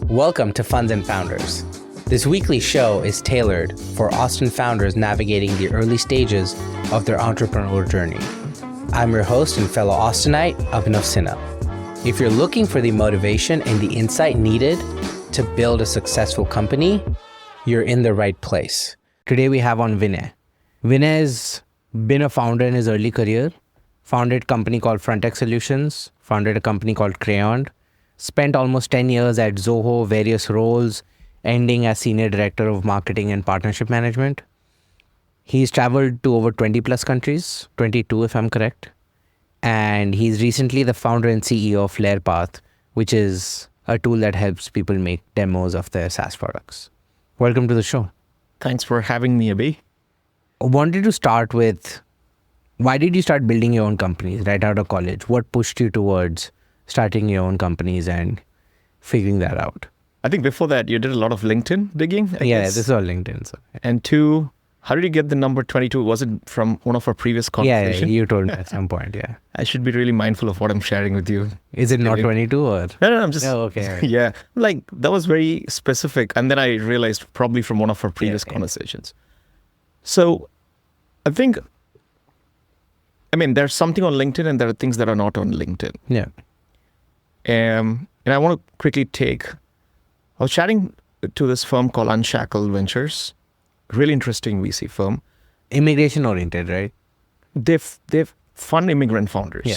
Welcome to Funds and Founders. This weekly show is tailored for Austin founders navigating the early stages of their entrepreneurial journey. I'm your host and fellow Austinite, Abhinav Sinha. If you're looking for the motivation and the insight needed to build a successful company, you're in the right place. Today we have on Vinay. Vinay has been a founder in his early career, founded a company called Frontek Solutions, founded a company called Crayon'd, spent almost 10 years at Zoho, various roles, ending as Senior Director of Marketing and Partnership Management. He's traveled to over 20 plus countries, 22 if I'm correct. And he's recently the founder and CEO of Layerpath, which is a tool that helps people make demos of their SaaS products. Welcome to the show. Thanks for having me, Abhi. I wanted to start with, why did you start building your own companies right out of college? What pushed you towards starting your own companies and figuring that out? I think before that, you did a lot of LinkedIn digging. I guess. This is all LinkedIn. So. And two, how did you get the number 22? Was it from one of our previous conversations? Yeah, you told me at some point, yeah. I should be really mindful of what I'm sharing with you. Is it not 22 or? No, I'm just... Oh, okay. Yeah, like that was very specific. And then I realized probably from one of our previous conversations. So I think, there's something on LinkedIn and there are things that are not on LinkedIn. Yeah. And I want to quickly I was chatting to this firm called Unshackled Ventures, really interesting VC firm. Immigration oriented, right? They've fund immigrant founders. Yeah.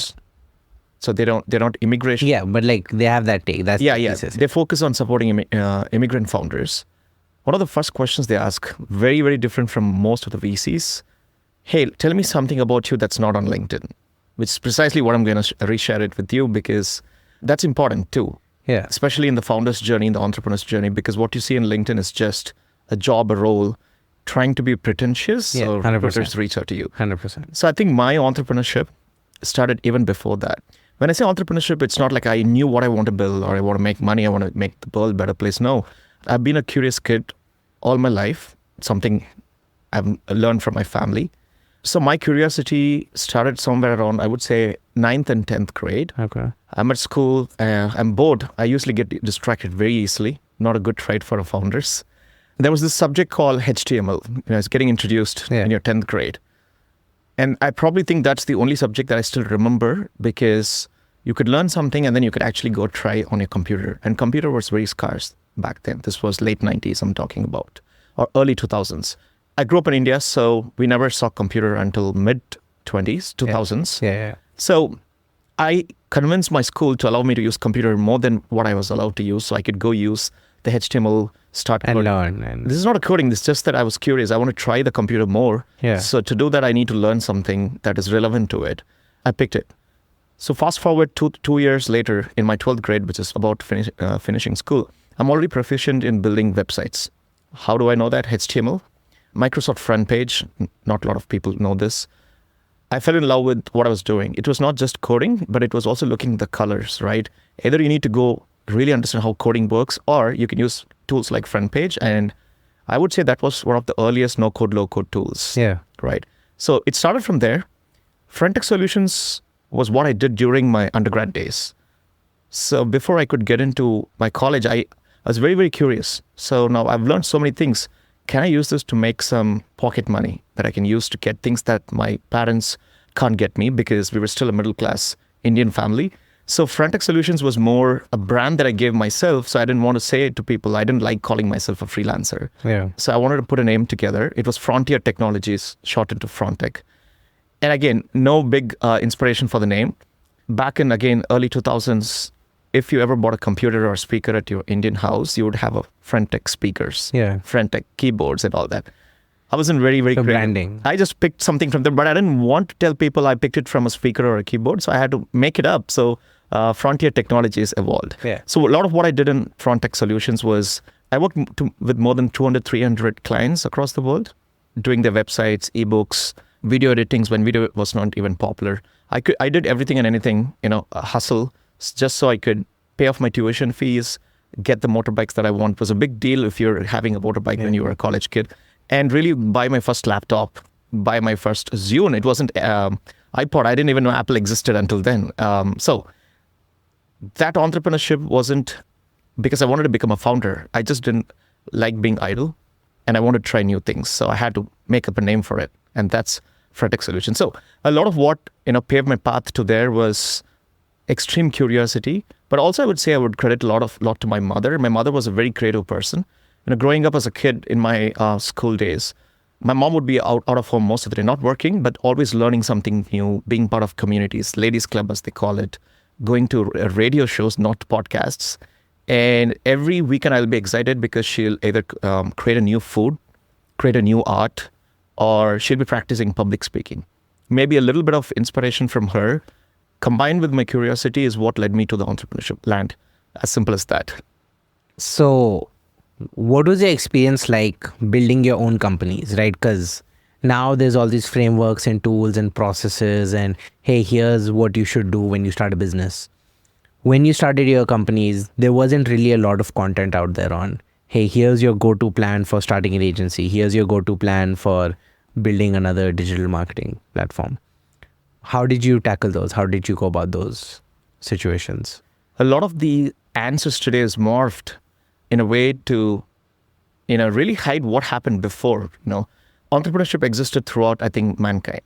So they're not immigration. Yeah, but like they have that take. That's yeah. They focus on supporting immigrant founders. One of the first questions they ask, very, very different from most of the VCs. Hey, tell me something about you that's not on LinkedIn, which is precisely what I'm going to reshare it with you because that's important too. Yeah. Especially in the founder's journey, in the entrepreneur's journey, because what you see in LinkedIn is just a job, a role, trying to be pretentious, so recruiters reach out to you. 100%. So I think my entrepreneurship started even before that. When I say entrepreneurship, it's not like I knew what I want to build or I want to make money, I want to make the world a better place. No, I've been a curious kid all my life, something I've learned from my family. So my curiosity started somewhere around, I would say, 9th and 10th grade. Okay. I'm at school, I'm bored. I usually get distracted very easily. Not a good trait for founders. There was this subject called HTML. It's getting introduced in your 10th grade. And I probably think that's the only subject that I still remember because you could learn something and then you could actually go try on your computer. And computer was very scarce back then. This was late 90s I'm talking about, or early 2000s. I grew up in India, so we never saw computer until mid-20s, 2000s. Yeah. So I convinced my school to allow me to use computer more than what I was allowed to use, so I could go use the HTML, start and coding. learn. And This is not a coding, it's just that I was curious. I want to try the computer more. Yeah. So to do that, I need to learn something that is relevant to it. I picked it. So fast forward two years later, in my 12th grade, which is about finishing school, I'm already proficient in building websites. How do I know that? HTML. Microsoft front page, not a lot of people know this. I fell in love with what I was doing. It was not just coding, but it was also looking at the colors, right? Either you need to go really understand how coding works, or you can use tools like front page. And I would say that was one of the earliest no-code, low-code tools. Yeah. Right. So it started from there. Frontek Solutions was what I did during my undergrad days. So before I could get into my college, I was very, very curious. So now I've learned so many things. Can I use this to make some pocket money that I can use to get things that my parents can't get me because we were still a middle-class Indian family? So Frontek Solutions was more a brand that I gave myself. So I didn't want to say it to people. I didn't like calling myself a freelancer. Yeah. So I wanted to put a name together. It was Frontier Technologies, shortened to Frontek. And again, no big inspiration for the name. Back in, again, early 2000s, if you ever bought a computer or speaker at your Indian house, you would have a Frontek speakers, Frontek keyboards and all that. I wasn't very, very creative. Branding. I just picked something from them, but I didn't want to tell people I picked it from a speaker or a keyboard, so I had to make it up. So Frontier Technologies evolved. Yeah. So a lot of what I did in Frontek Solutions was I worked with more than 200, 300 clients across the world, doing their websites, ebooks, video editings when video was not even popular. I did everything and anything, a hustle, just so I could pay off my tuition fees, get the motorbikes that I want. It was a big deal if you're having a motorbike when you were a college kid. And really buy my first laptop, buy my first Zune. It wasn't iPod. I didn't even know Apple existed until then. So that entrepreneurship wasn't because I wanted to become a founder. I just didn't like being idle, and I wanted to try new things. So I had to make up a name for it, and that's Frontek Solutions. So a lot of what paved my path to there was extreme curiosity, but also I would say I would credit a lot to my mother. My mother was a very creative person. Growing up as a kid in my school days, my mom would be out of home most of the day, not working, but always learning something new, being part of communities, ladies club as they call it, going to radio shows, not podcasts. And every weekend I'll be excited because she'll either create a new food, create a new art, or she'll be practicing public speaking. Maybe a little bit of inspiration from her, combined with my curiosity, is what led me to the entrepreneurship land. As simple as that. So what was your experience like building your own companies, right? Because now there's all these frameworks and tools and processes and, hey, here's what you should do when you start a business. When you started your companies, there wasn't really a lot of content out there on, hey, here's your go-to plan for starting an agency. Here's your go-to plan for building another digital marketing platform. How did you tackle those? How did you go about those situations? A lot of the answers today is morphed in a way to, really hide what happened before. Entrepreneurship existed throughout, I think, mankind.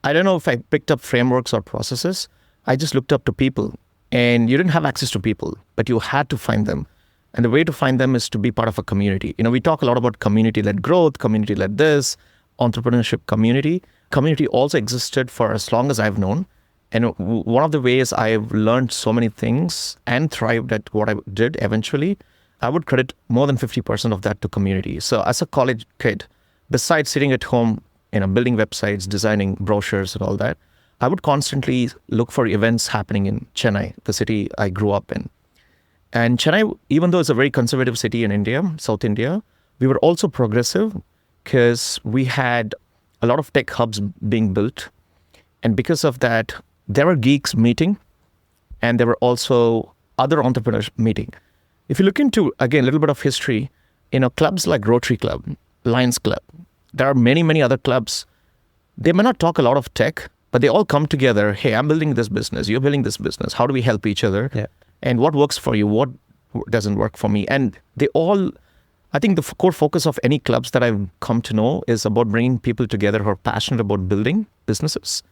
I don't know if I picked up frameworks or processes. I just looked up to people, and you didn't have access to people, but you had to find them. And the way to find them is to be part of a community. We talk a lot about community-led growth, community-led this, entrepreneurship community. Community also existed for as long as I've known. And one of the ways I've learned so many things and thrived at what I did eventually, I would credit more than 50% of that to community. So as a college kid, besides sitting at home, building websites, designing brochures and all that, I would constantly look for events happening in Chennai, the city I grew up in. And Chennai, even though it's a very conservative city in India, South India, we were also progressive because we had a lot of tech hubs being built. And because of that, there were geeks meeting, and there were also other entrepreneurs meeting. If you look into, again, a little bit of history, clubs like Rotary Club, Lions Club, there are many, many other clubs. They may not talk a lot of tech, but they all come together. Hey, I'm building this business. You're building this business. How do we help each other? Yeah. And what works for you? What doesn't work for me? And they all, I think the core focus of any clubs that I've come to know is about bringing people together who are passionate about building businesses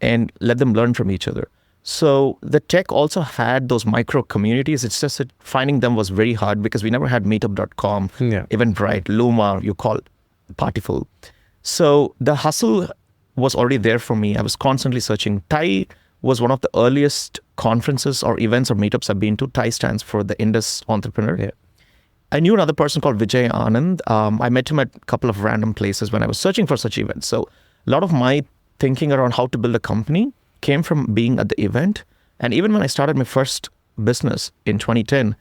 and let them learn from each other. So the tech also had those micro communities. It's just that finding them was very hard because we never had meetup.com, Eventbrite, Luma, you call it Partyful. So the hustle was already there for me. I was constantly searching. TIE was one of the earliest conferences or events or meetups I've been to. TIE stands for the Indus Entrepreneur. Yeah. I knew another person called Vijay Anand. I met him at a couple of random places when I was searching for such events. So a lot of my thinking around how to build a company came from being at the event. And even when I started my first business in 2010,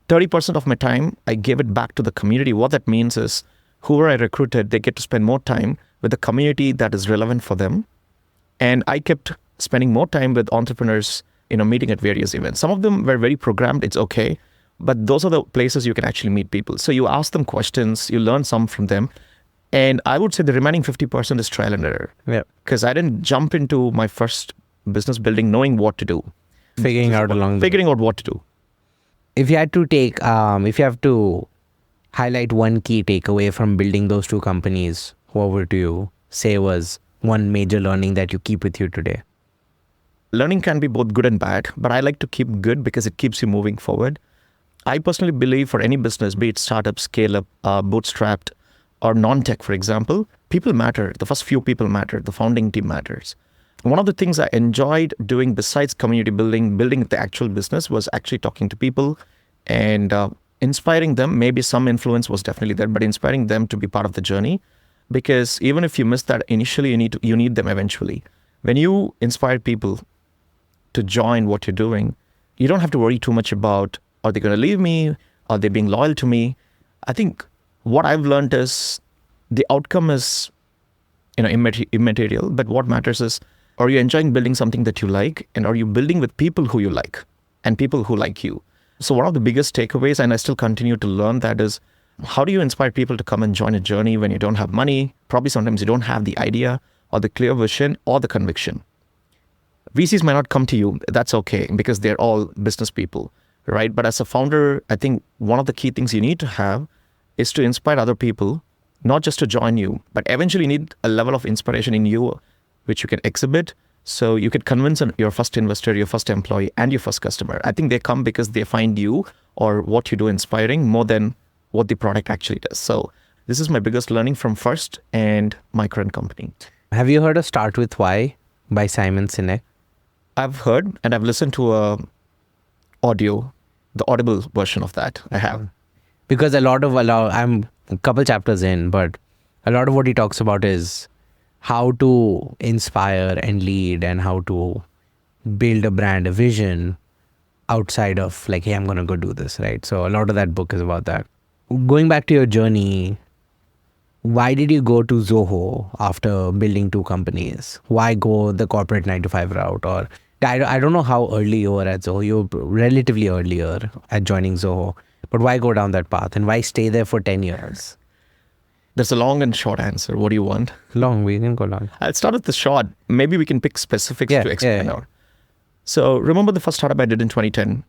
30% of my time, I gave it back to the community. What that means is whoever I recruited, they get to spend more time with the community that is relevant for them. And I kept spending more time with entrepreneurs, meeting at various events. Some of them were very programmed, it's okay. But those are the places you can actually meet people. So you ask them questions, you learn some from them. And I would say the remaining 50% is trial and error. Yeah. Because I didn't jump into my first business building knowing what to do. Figuring out what to do. If you have to highlight one key takeaway from building those two companies, what would you say was one major learning that you keep with you today? Learning can be both good and bad, but I like to keep good because it keeps you moving forward. I personally believe for any business, be it startup, scale-up, bootstrapped, or non-tech, for example, people matter. The first few people matter. The founding team matters. One of the things I enjoyed doing besides community building the actual business was actually talking to people and inspiring them. Maybe some influence was definitely there, but inspiring them to be part of the journey. Because even if you miss that initially, you need them eventually. When you inspire people to join what you're doing, you don't have to worry too much about, are they going to leave me? Are they being loyal to me? I think what I've learned is the outcome is immaterial, but what matters is, are you enjoying building something that you like? And are you building with people who you like and people who like you? So one of the biggest takeaways, and I still continue to learn that, is how do you inspire people to come and join a journey when you don't have money? Probably sometimes you don't have the idea or the clear vision or the conviction. VCs might not come to you. That's okay because they're all business people. right? But as a founder, I think one of the key things you need to have is to inspire other people, not just to join you, but eventually need a level of inspiration in you, which you can exhibit. So you can convince your first investor, your first employee, and your first customer. I think they come because they find you or what you do inspiring more than what the product actually does. So this is my biggest learning from First and my current company. Have you heard of Start With Why by Simon Sinek? I've heard and I've listened to the audible version of that. I have. Because I'm a couple chapters in, but a lot of what he talks about is how to inspire and lead and how to build a brand, a vision outside of like, hey, I'm going to go do this, right? So a lot of that book is about that. Going back to your journey, why did you go to Zoho after building 2 companies? Why go the corporate 9 to 5 route? Or I don't know how early you were at Zoho. You were relatively earlier at joining Zoho. But why go down that path? And why stay there for 10 years? There's a long and short answer. What do you want? Long, we can go long. I'll start with the short. Maybe we can pick specifics to explain out. So remember the first startup I did in 2010?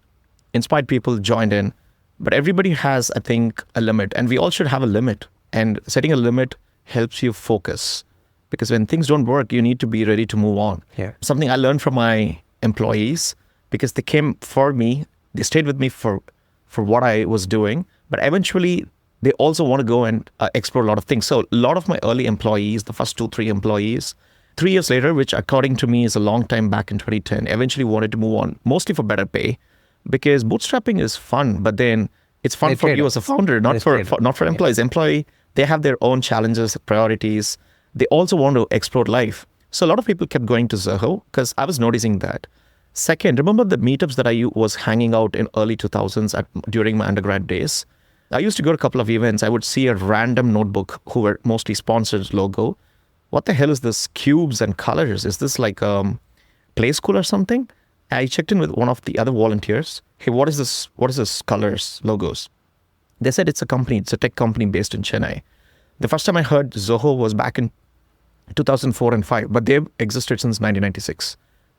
Inspired people, joined in. But everybody has, I think, a limit. And we all should have a limit. And setting a limit helps you focus. Because when things don't work, you need to be ready to move on. Yeah. Something I learned from my employees, because they came for me, they stayed with me for what I was doing. But eventually, they also want to go and explore a lot of things. So a lot of my early employees, the first 2-3 employees, 3 years later, which according to me is a long time back in 2010, eventually wanted to move on, mostly for better pay. Because bootstrapping is fun, but then it's fun for you as a founder, not for employees. Employee, they have their own challenges, priorities. They also want to explore life. So a lot of people kept going to Zoho because I was noticing that. Second, remember the meetups that I was hanging out in early 2000s during my undergrad days? I used to go to a couple of events. I would see a random notebook who were mostly sponsored logo. What the hell is this cubes and colors? Is this like Play School or something? I checked in with one of the other volunteers. Hey, what is this? What is this colors, logos? They said it's a company. It's a tech company based in Chennai. The first time I heard Zoho was back in 2004 and 5, but they've existed since 1996.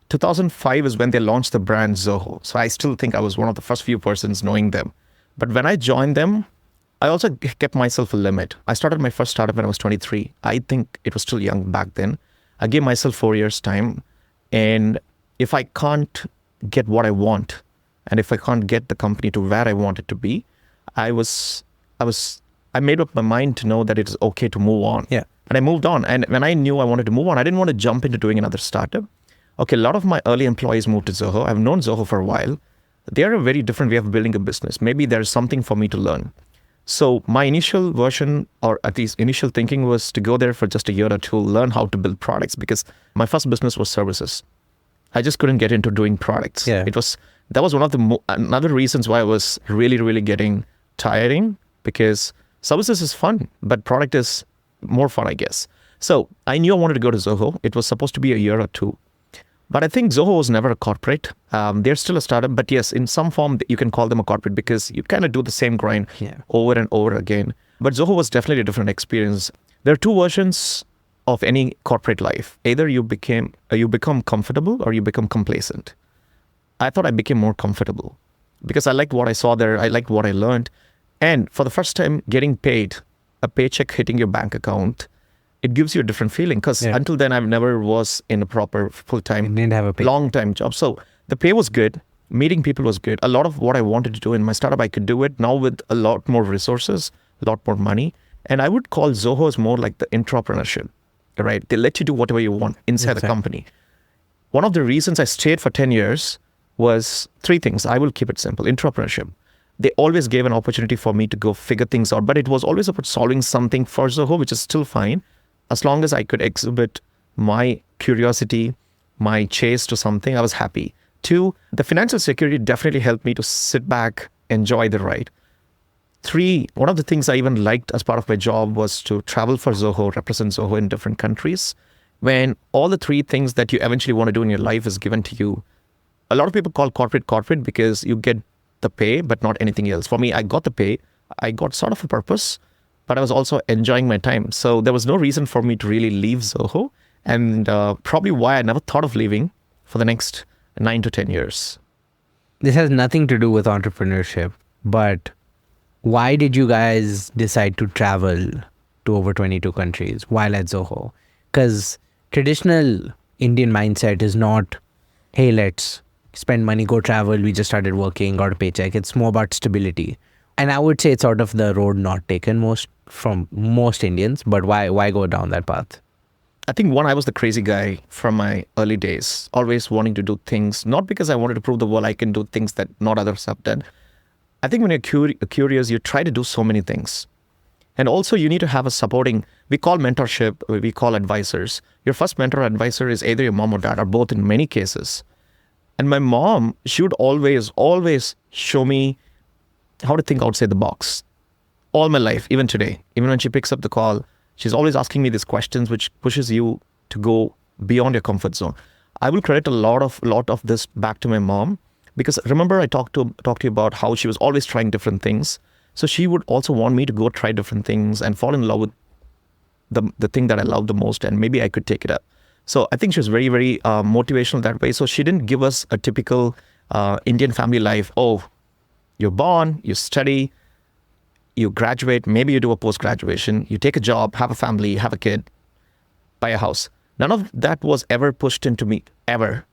2005 is when they launched the brand Zoho. So I still think I was one of the first few persons knowing them. But when I joined them, I also kept myself a limit. I started my first startup when I was 23. I think it was still young back then. I gave myself 4 years time. And if I can't get what I want, and if I can't get the company to where I want it to be, I made up my mind to know that it is okay to move on. Yeah. And I moved on. And when I knew I wanted to move on, I didn't want to jump into doing another startup. Okay, a lot of my early employees moved to Zoho. I've known Zoho for a while. They are a very different way of building a business. Maybe there's something for me to learn. So my initial version, or at least initial thinking, was to go there for just a year or two, learn how to build products, because my first business was services. I just couldn't get into doing products. Yeah. That was one of the another reasons why I was really, really getting tiring, because services is fun, but product is more fun, I guess. So I knew I wanted to go to Zoho. It was supposed to be a year or two. But I think Zoho was never a corporate. They're still a startup, but yes, in some form, you can call them a corporate because you kind of do the same grind over and over again. But Zoho was definitely a different experience. There are two versions of any corporate life. Either you become comfortable or you become complacent. I thought I became more comfortable because I liked what I saw there. I liked what I learned. And for the first time, getting paid, a paycheck hitting your bank account, it gives you a different feeling, because until then, I never was in a proper full-time, long-time job. So the pay was good. Meeting people was good. A lot of what I wanted to do in my startup, I could do it now with a lot more resources, a lot more money. And I would call Zoho as more like the entrepreneurship, right? They let you do whatever you want inside the company. One of the reasons I stayed for 10 years was 3 things. I will keep it simple. Entrepreneurship. They always gave an opportunity for me to go figure things out, but it was always about solving something for Zoho, which is still fine. As long as I could exhibit my curiosity, my chase to something, I was happy. 2, the financial security definitely helped me to sit back, enjoy the ride. 3, one of the things I even liked as part of my job was to travel for Zoho, represent Zoho in different countries. When all the 3 things that you eventually want to do in your life is given to you, a lot of people call corporate because you get the pay, but not anything else. For me, I got the pay. I got sort of a purpose, but I was also enjoying my time. So there was no reason for me to really leave Zoho, and probably why I never thought of leaving for the next 9 to 10 years. This has nothing to do with entrepreneurship, but why did you guys decide to travel to over 22 countries while at Zoho? Because traditional Indian mindset is not, hey, let's spend money, go travel. We just started working, got a paycheck. It's more about stability. And I would say it's sort of the road not taken from most Indians. But why go down that path? I think I was the crazy guy from my early days, always wanting to do things, not because I wanted to prove the world I can do things that not others have done. I think when you're curious, you try to do so many things. And also you need to have a supporting, we call mentorship, we call advisors. Your first mentor or advisor is either your mom or dad, or both in many cases. And my mom, she would always show me how to think outside the box. All my life, even today, even when she picks up the call, she's always asking me these questions, which pushes you to go beyond your comfort zone. I will credit a lot of this back to my mom, because remember I talked to you about how she was always trying different things. So she would also want me to go try different things and fall in love with the thing that I love the most, and maybe I could take it up. So I think she was very, very motivational that way. So she didn't give us a typical Indian family life. Oh, you're born, you study, you graduate, maybe you do a post-graduation, you take a job, have a family, have a kid, buy a house. None of that was ever pushed into me, ever.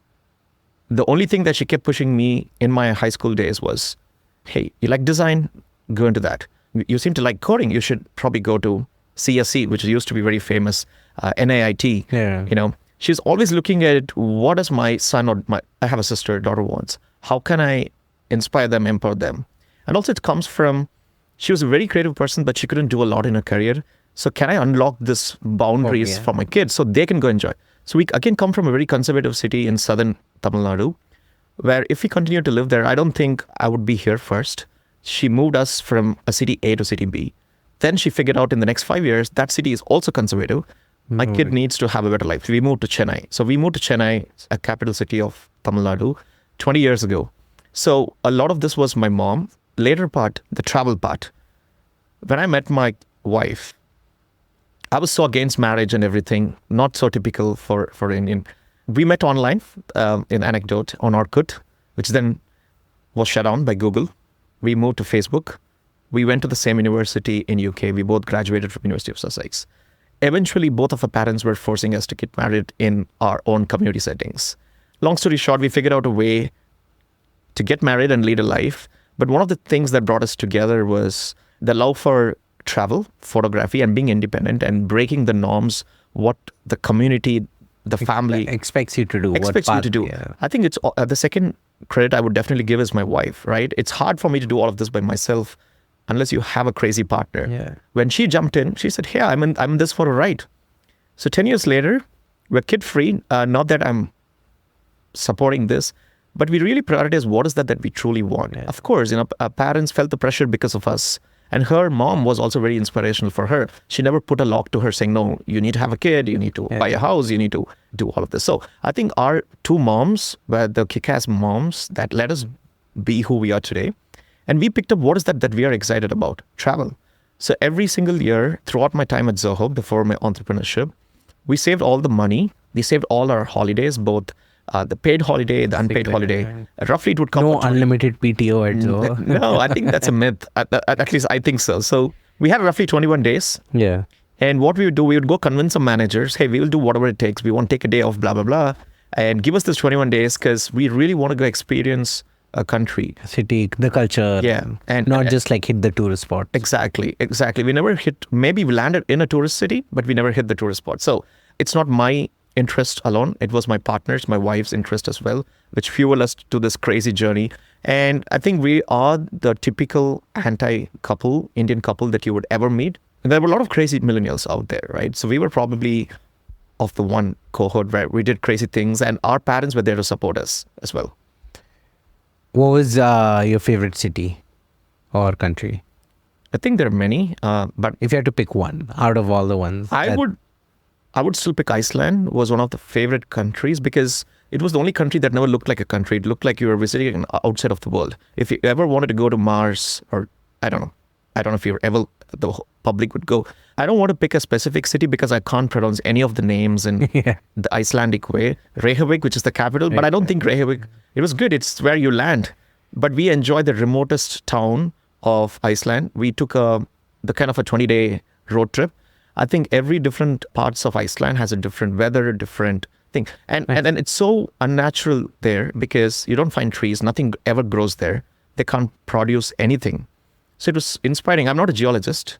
The only thing that she kept pushing me in my high school days was, hey, you like design? Go into that. You seem to like coding. You should probably go to CSE, which used to be very famous, NIIT. Yeah. You know, she's always looking at what does my son or I have a sister, daughter wants. How can I inspire them, empower them? And also it comes from, she was a very creative person, but she couldn't do a lot in her career. So can I unlock this boundaries for my kids so they can go enjoy? So we again come from a very conservative city in southern Tamil Nadu, where if we continue to live there, I don't think I would be here first. She moved us from a city A to city B. Then she figured out in the next 5 years, that city is also conservative. My kid needs to have a better life. We moved to Chennai. So we moved to Chennai, a capital city of Tamil Nadu, 20 years ago. So a lot of this was my mom. Later part, the travel part. When I met my wife, I was so against marriage and everything, not so typical for Indian. We met online, in anecdote, on Orkut, which then was shut down by Google. We moved to Facebook. We went to the same university in UK. We both graduated from University of Sussex. Eventually, both of our parents were forcing us to get married in our own community settings. Long story short, we figured out a way to get married and lead a life. But one of the things that brought us together was the love for travel, photography, and being independent and breaking the norms, what the community, the family expects you to do. Yeah. I think it's the second credit I would definitely give is my wife, right? It's hard for me to do all of this by myself unless you have a crazy partner. Yeah. When she jumped in, she said, hey, I'm in this for a ride. So 10 years later, we're kid-free. Not that I'm supporting this, but we really prioritize what is that we truly want. Yeah. Of course, our parents felt the pressure because of us. And her mom was also very inspirational for her. She never put a lock to her saying, no, you need to have a kid, you need to buy a house, you need to do all of this. So I think our two moms were the kick-ass moms that let us be who we are today. And we picked up what is that we are excited about, travel. So every single year throughout my time at Zoho, before my entrepreneurship, we saved all the money. We saved all our holidays, both the paid holiday, the unpaid holiday. Roughly it would come. No unlimited PTO at Zoho. No, I think that's a myth. At least I think so. So we had roughly 21 days. Yeah. And what we would do, we would go convince some managers, hey, we will do whatever it takes. We won't take a day off, blah, blah, blah. And give us this 21 days because we really want to go experience a country. City, the culture. Yeah. And not just like hit the tourist spot. Exactly. We never maybe we landed in a tourist city, but we never hit the tourist spot. So it's not my interest alone. It was my partner's, my wife's interest as well, which fueled us to this crazy journey. And I think we are the typical anti-couple, Indian couple that you would ever meet. And there were a lot of crazy millennials out there, right? So we were probably of the one cohort where we did crazy things and our parents were there to support us as well. What was your favorite city or country? I think there are many, but if you had to pick one out of all the ones, I would still pick Iceland. Was one of the favorite countries because it was the only country that never looked like a country. It looked like you were visiting an outside of the world. If you ever wanted to go to Mars, or I don't know if you ever the public would go. I don't want to pick a specific city because I can't pronounce any of the names in the Icelandic way. Reykjavik, which is the capital, but I don't think Reykjavik. It was good. It's where you land. But we enjoyed the remotest town of Iceland. We took the kind of a 20-day road trip. I think every different parts of Iceland has a different weather, different thing. And then it's so unnatural there because you don't find trees, nothing ever grows there. They can't produce anything. So it was inspiring. I'm not a geologist,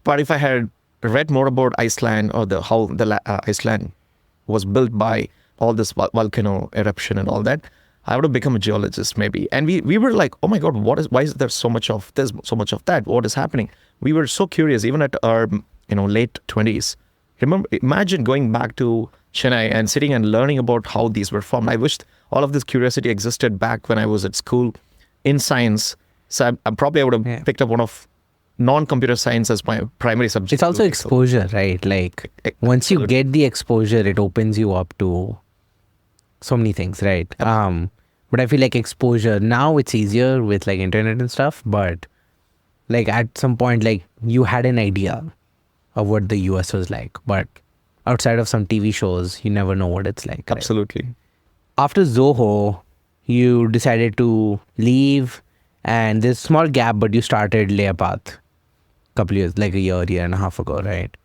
but if I had read more about Iceland or how Iceland was built by all this volcano eruption and all that, I would have become a geologist maybe. And we were like, oh my God, why is there so much of this, so much of that? What is happening? We were so curious, even at our late 20s. Imagine going back to Chennai and sitting and learning about how these were formed. I wished all of this curiosity existed back when I was at school in science. So I would have picked up one of non-computer science as my primary subject. It's also exposure, right? Like once you get the exposure, it opens you up to so many things, right? But I feel like exposure, now it's easier with like internet and stuff, but like at some point, like you had an idea of what the US was like, but outside of some TV shows, you never know what it's like. Absolutely. Right? After Zoho, you decided to leave, and there's a small gap, but you started Layerpath a couple years, like a year and a half ago, right?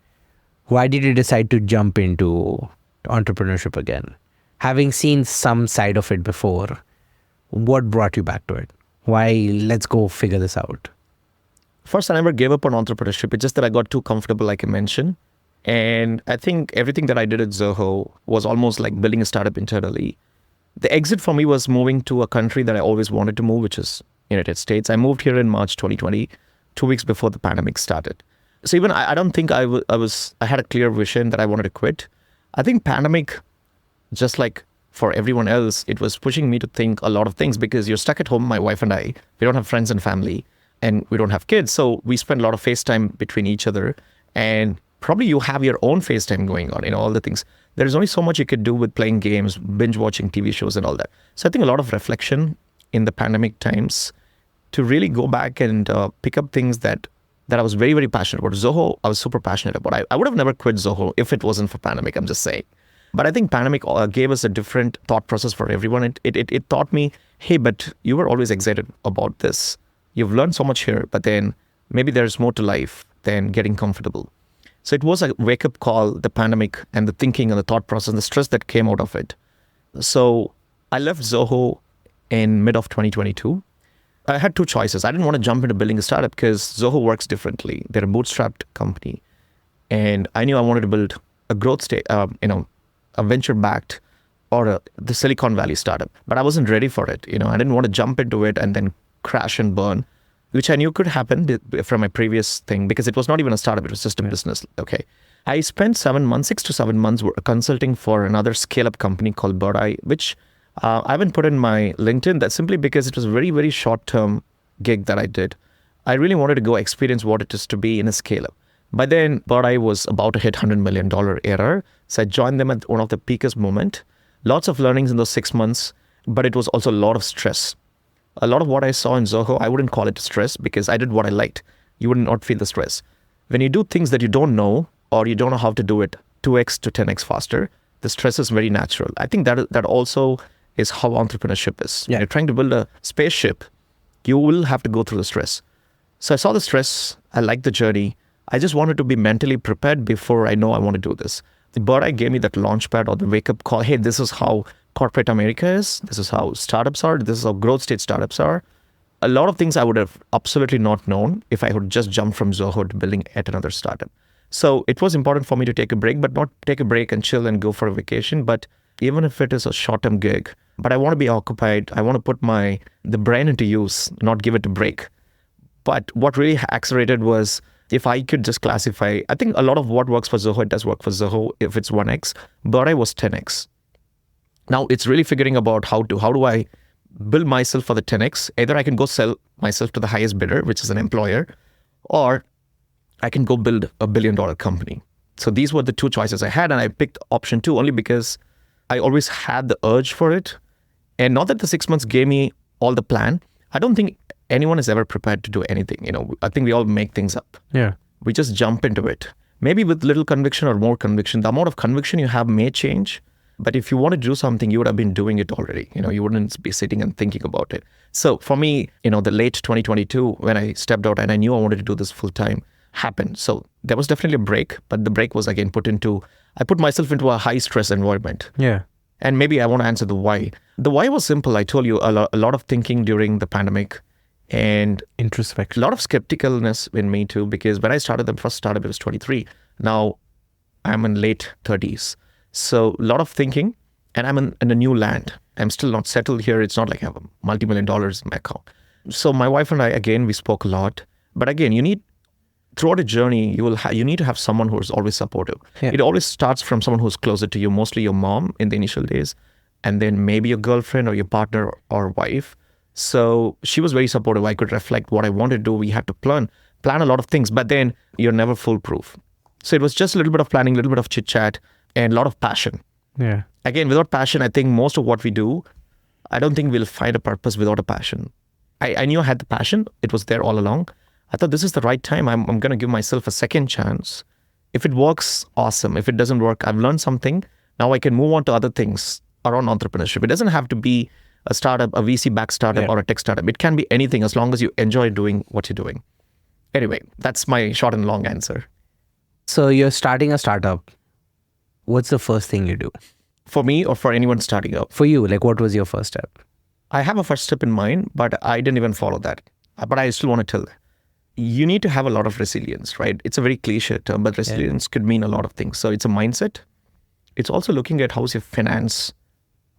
Why did you decide to jump into entrepreneurship again? Having seen some side of it before, what brought you back to it? Why, let's go figure this out? First, I never gave up on entrepreneurship. It's just that I got too comfortable, like I mentioned. And I think everything that I did at Zoho was almost like building a startup internally. The exit for me was moving to a country that I always wanted to move, which is United States. I moved here in March 2020, 2 weeks before the pandemic started. So even I don't think I had a clear vision that I wanted to quit. I think pandemic, just like for everyone else, it was pushing me to think a lot of things because you're stuck at home, my wife and I. We don't have friends and family, and we don't have kids. So we spend a lot of FaceTime between each other, and probably you have your own FaceTime going on, all the things. There's only so much you could do with playing games, binge watching TV shows and all that. So I think a lot of reflection in the pandemic times to really go back and pick up things that I was very, very passionate about. Zoho, I was super passionate about. I would have never quit Zoho if it wasn't for pandemic, I'm just saying. But I think pandemic gave us a different thought process for everyone. It taught me, hey, but you were always excited about this. You've learned so much here, but then maybe there's more to life than getting comfortable. So it was a wake-up call, the pandemic and the thinking and the thought process and the stress that came out of it. So I left Zoho in mid of 2022. I had two choices. I didn't want to jump into building a startup because Zoho works differently. They're a bootstrapped company. And I knew I wanted to build a growth state, a venture-backed or the Silicon Valley startup. But I wasn't ready for it. I didn't want to jump into it and then crash and burn, which I knew could happen from my previous thing because it was not even a startup. It was just a business. Okay. I spent 6 to 7 months consulting for another scale-up company called Burnout, which I haven't put in my LinkedIn. That's simply because it was a very, very short-term gig that I did. I really wanted to go experience what it is to be in a scale-up. By then, Burnout was about to hit $100 million ARR. So I joined them at one of the peakest moment. Lots of learnings in those 6 months, but it was also a lot of stress. A lot of what I saw in Zoho, I wouldn't call it stress because I did what I liked. You would not feel the stress. When you do things that you don't know or you don't know how to do it 2x to 10x faster, the stress is very natural. I think that also is how entrepreneurship is. Yeah. When you're trying to build a spaceship, you will have to go through the stress. So I saw the stress. I liked the journey. I just wanted to be mentally prepared before I know I want to do this. The Burnout gave me that launchpad or the wake-up call. Hey, this is how corporate America is. This is how startups are. This is how growth stage startups are. A lot of things I would have absolutely not known if I would just jump from Zoho to building yet another startup. So it was important for me to take a break, but not take a break and chill and go for a vacation. But even if it is a short-term gig, but I want to be occupied. I want to put the brain into use, not give it a break. But what really accelerated was if I could just classify, I think a lot of what works for Zoho, it does work for Zoho if it's 1x, but I was 10x. Now it's really figuring about how do I build myself for the 10x. Either I can go sell myself to the highest bidder, which is an employer, or I can go build $1 billion company. So these were the two choices I had, and I picked option 2 only because I always had the urge for it. And not that the 6 months gave me all the plan. I don't think anyone is ever prepared to do anything. I think we all make things up. Yeah. We just jump into it. Maybe with little conviction or more conviction. The amount of conviction you have may change, But if you want to do something, you would have been doing it already. You wouldn't be sitting and thinking about it. So for me, the late 2022, when I stepped out and I knew I wanted to do this full time, happened. So there was definitely a break, but the break was again I put myself into a high stress environment. Yeah. And maybe I want to answer the why. The why was simple. I told you a lot of thinking during the pandemic and introspection. A lot of skepticalness in me too, because when I started the first startup, it was 23. Now I'm in late 30s. So a lot of thinking, and I'm in a new land. I'm still not settled here. It's not like I have multi-million dollars in my account. So my wife and I, again, we spoke a lot. But again, throughout a journey, you need to have someone who is always supportive. Yeah. It always starts from someone who's closer to you, mostly your mom in the initial days, and then maybe your girlfriend or your partner or wife. So she was very supportive. I could reflect what I wanted to do. We had to plan a lot of things, but then you're never foolproof. So it was just a little bit of planning, a little bit of chit chat, and a lot of passion. Yeah. Again, without passion, I think most of what we do, I don't think we'll find a purpose without a passion. I knew I had the passion. It was there all along. I thought this is the right time. I'm going to give myself a second chance. If it works, awesome. If it doesn't work, I've learned something. Now I can move on to other things around entrepreneurship. It doesn't have to be a startup, a VC-backed startup, or a tech startup. It can be anything as long as you enjoy doing what you're doing. Anyway, that's my short and long answer. So you're starting a startup. What's the first thing you do? For me or for anyone starting up? For you, what was your first step? I have a first step in mind, but I didn't even follow that. But I still want to tell. You need to have a lot of resilience, right? It's a very cliche term, but resilience could mean a lot of things. So it's a mindset. It's also looking at how's your finance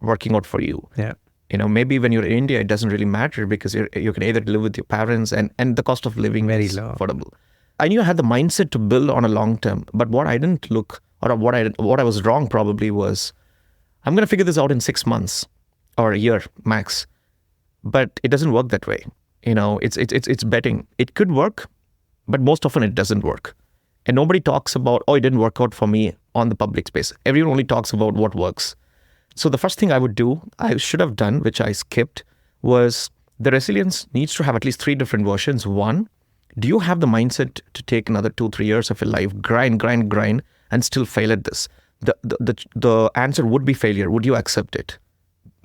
working out for you. Yeah. Maybe when you're in India, it doesn't really matter because you can either live with your parents and the cost of living very is low. Affordable. I knew I had the mindset to build on a long term, but what I didn't look, or what I was wrong probably was, I'm going to figure this out in 6 months or a year max. But it doesn't work that way. It's betting. It could work, but most often it doesn't work. And nobody talks about, it didn't work out for me on the public space. Everyone only talks about what works. So the first thing I should have done, which I skipped, was the resilience needs to have at least 3 different versions. One, do you have the mindset to take another 2-3 years of your life, grind, and still fail at this? The answer would be failure. Would you accept it?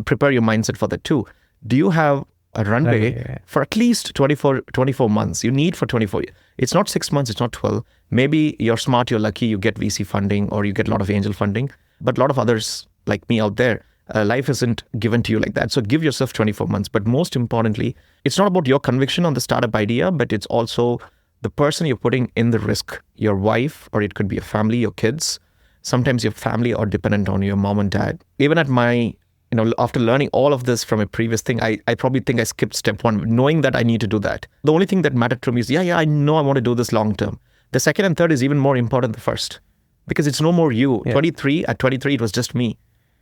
Prepare your mindset for that too. Do you have a runway for at least 24 months? You need for 24 years. It's not 6 months, it's not 12. Maybe you're smart, you're lucky, you get VC funding or you get a lot of angel funding. But a lot of others like me out there, life isn't given to you like that. So give yourself 24 months. But most importantly, it's not about your conviction on the startup idea, but it's also the person you're putting in the risk, your wife, or it could be your family, your kids. Sometimes your family are dependent on your mom and dad. Even at my, after learning all of this from a previous thing, I probably think I skipped step 1, knowing that I need to do that. The only thing that mattered to me is, I know I want to do this long term. The second and third is even more important than the first because it's no more you. Yeah. At 23, it was just me.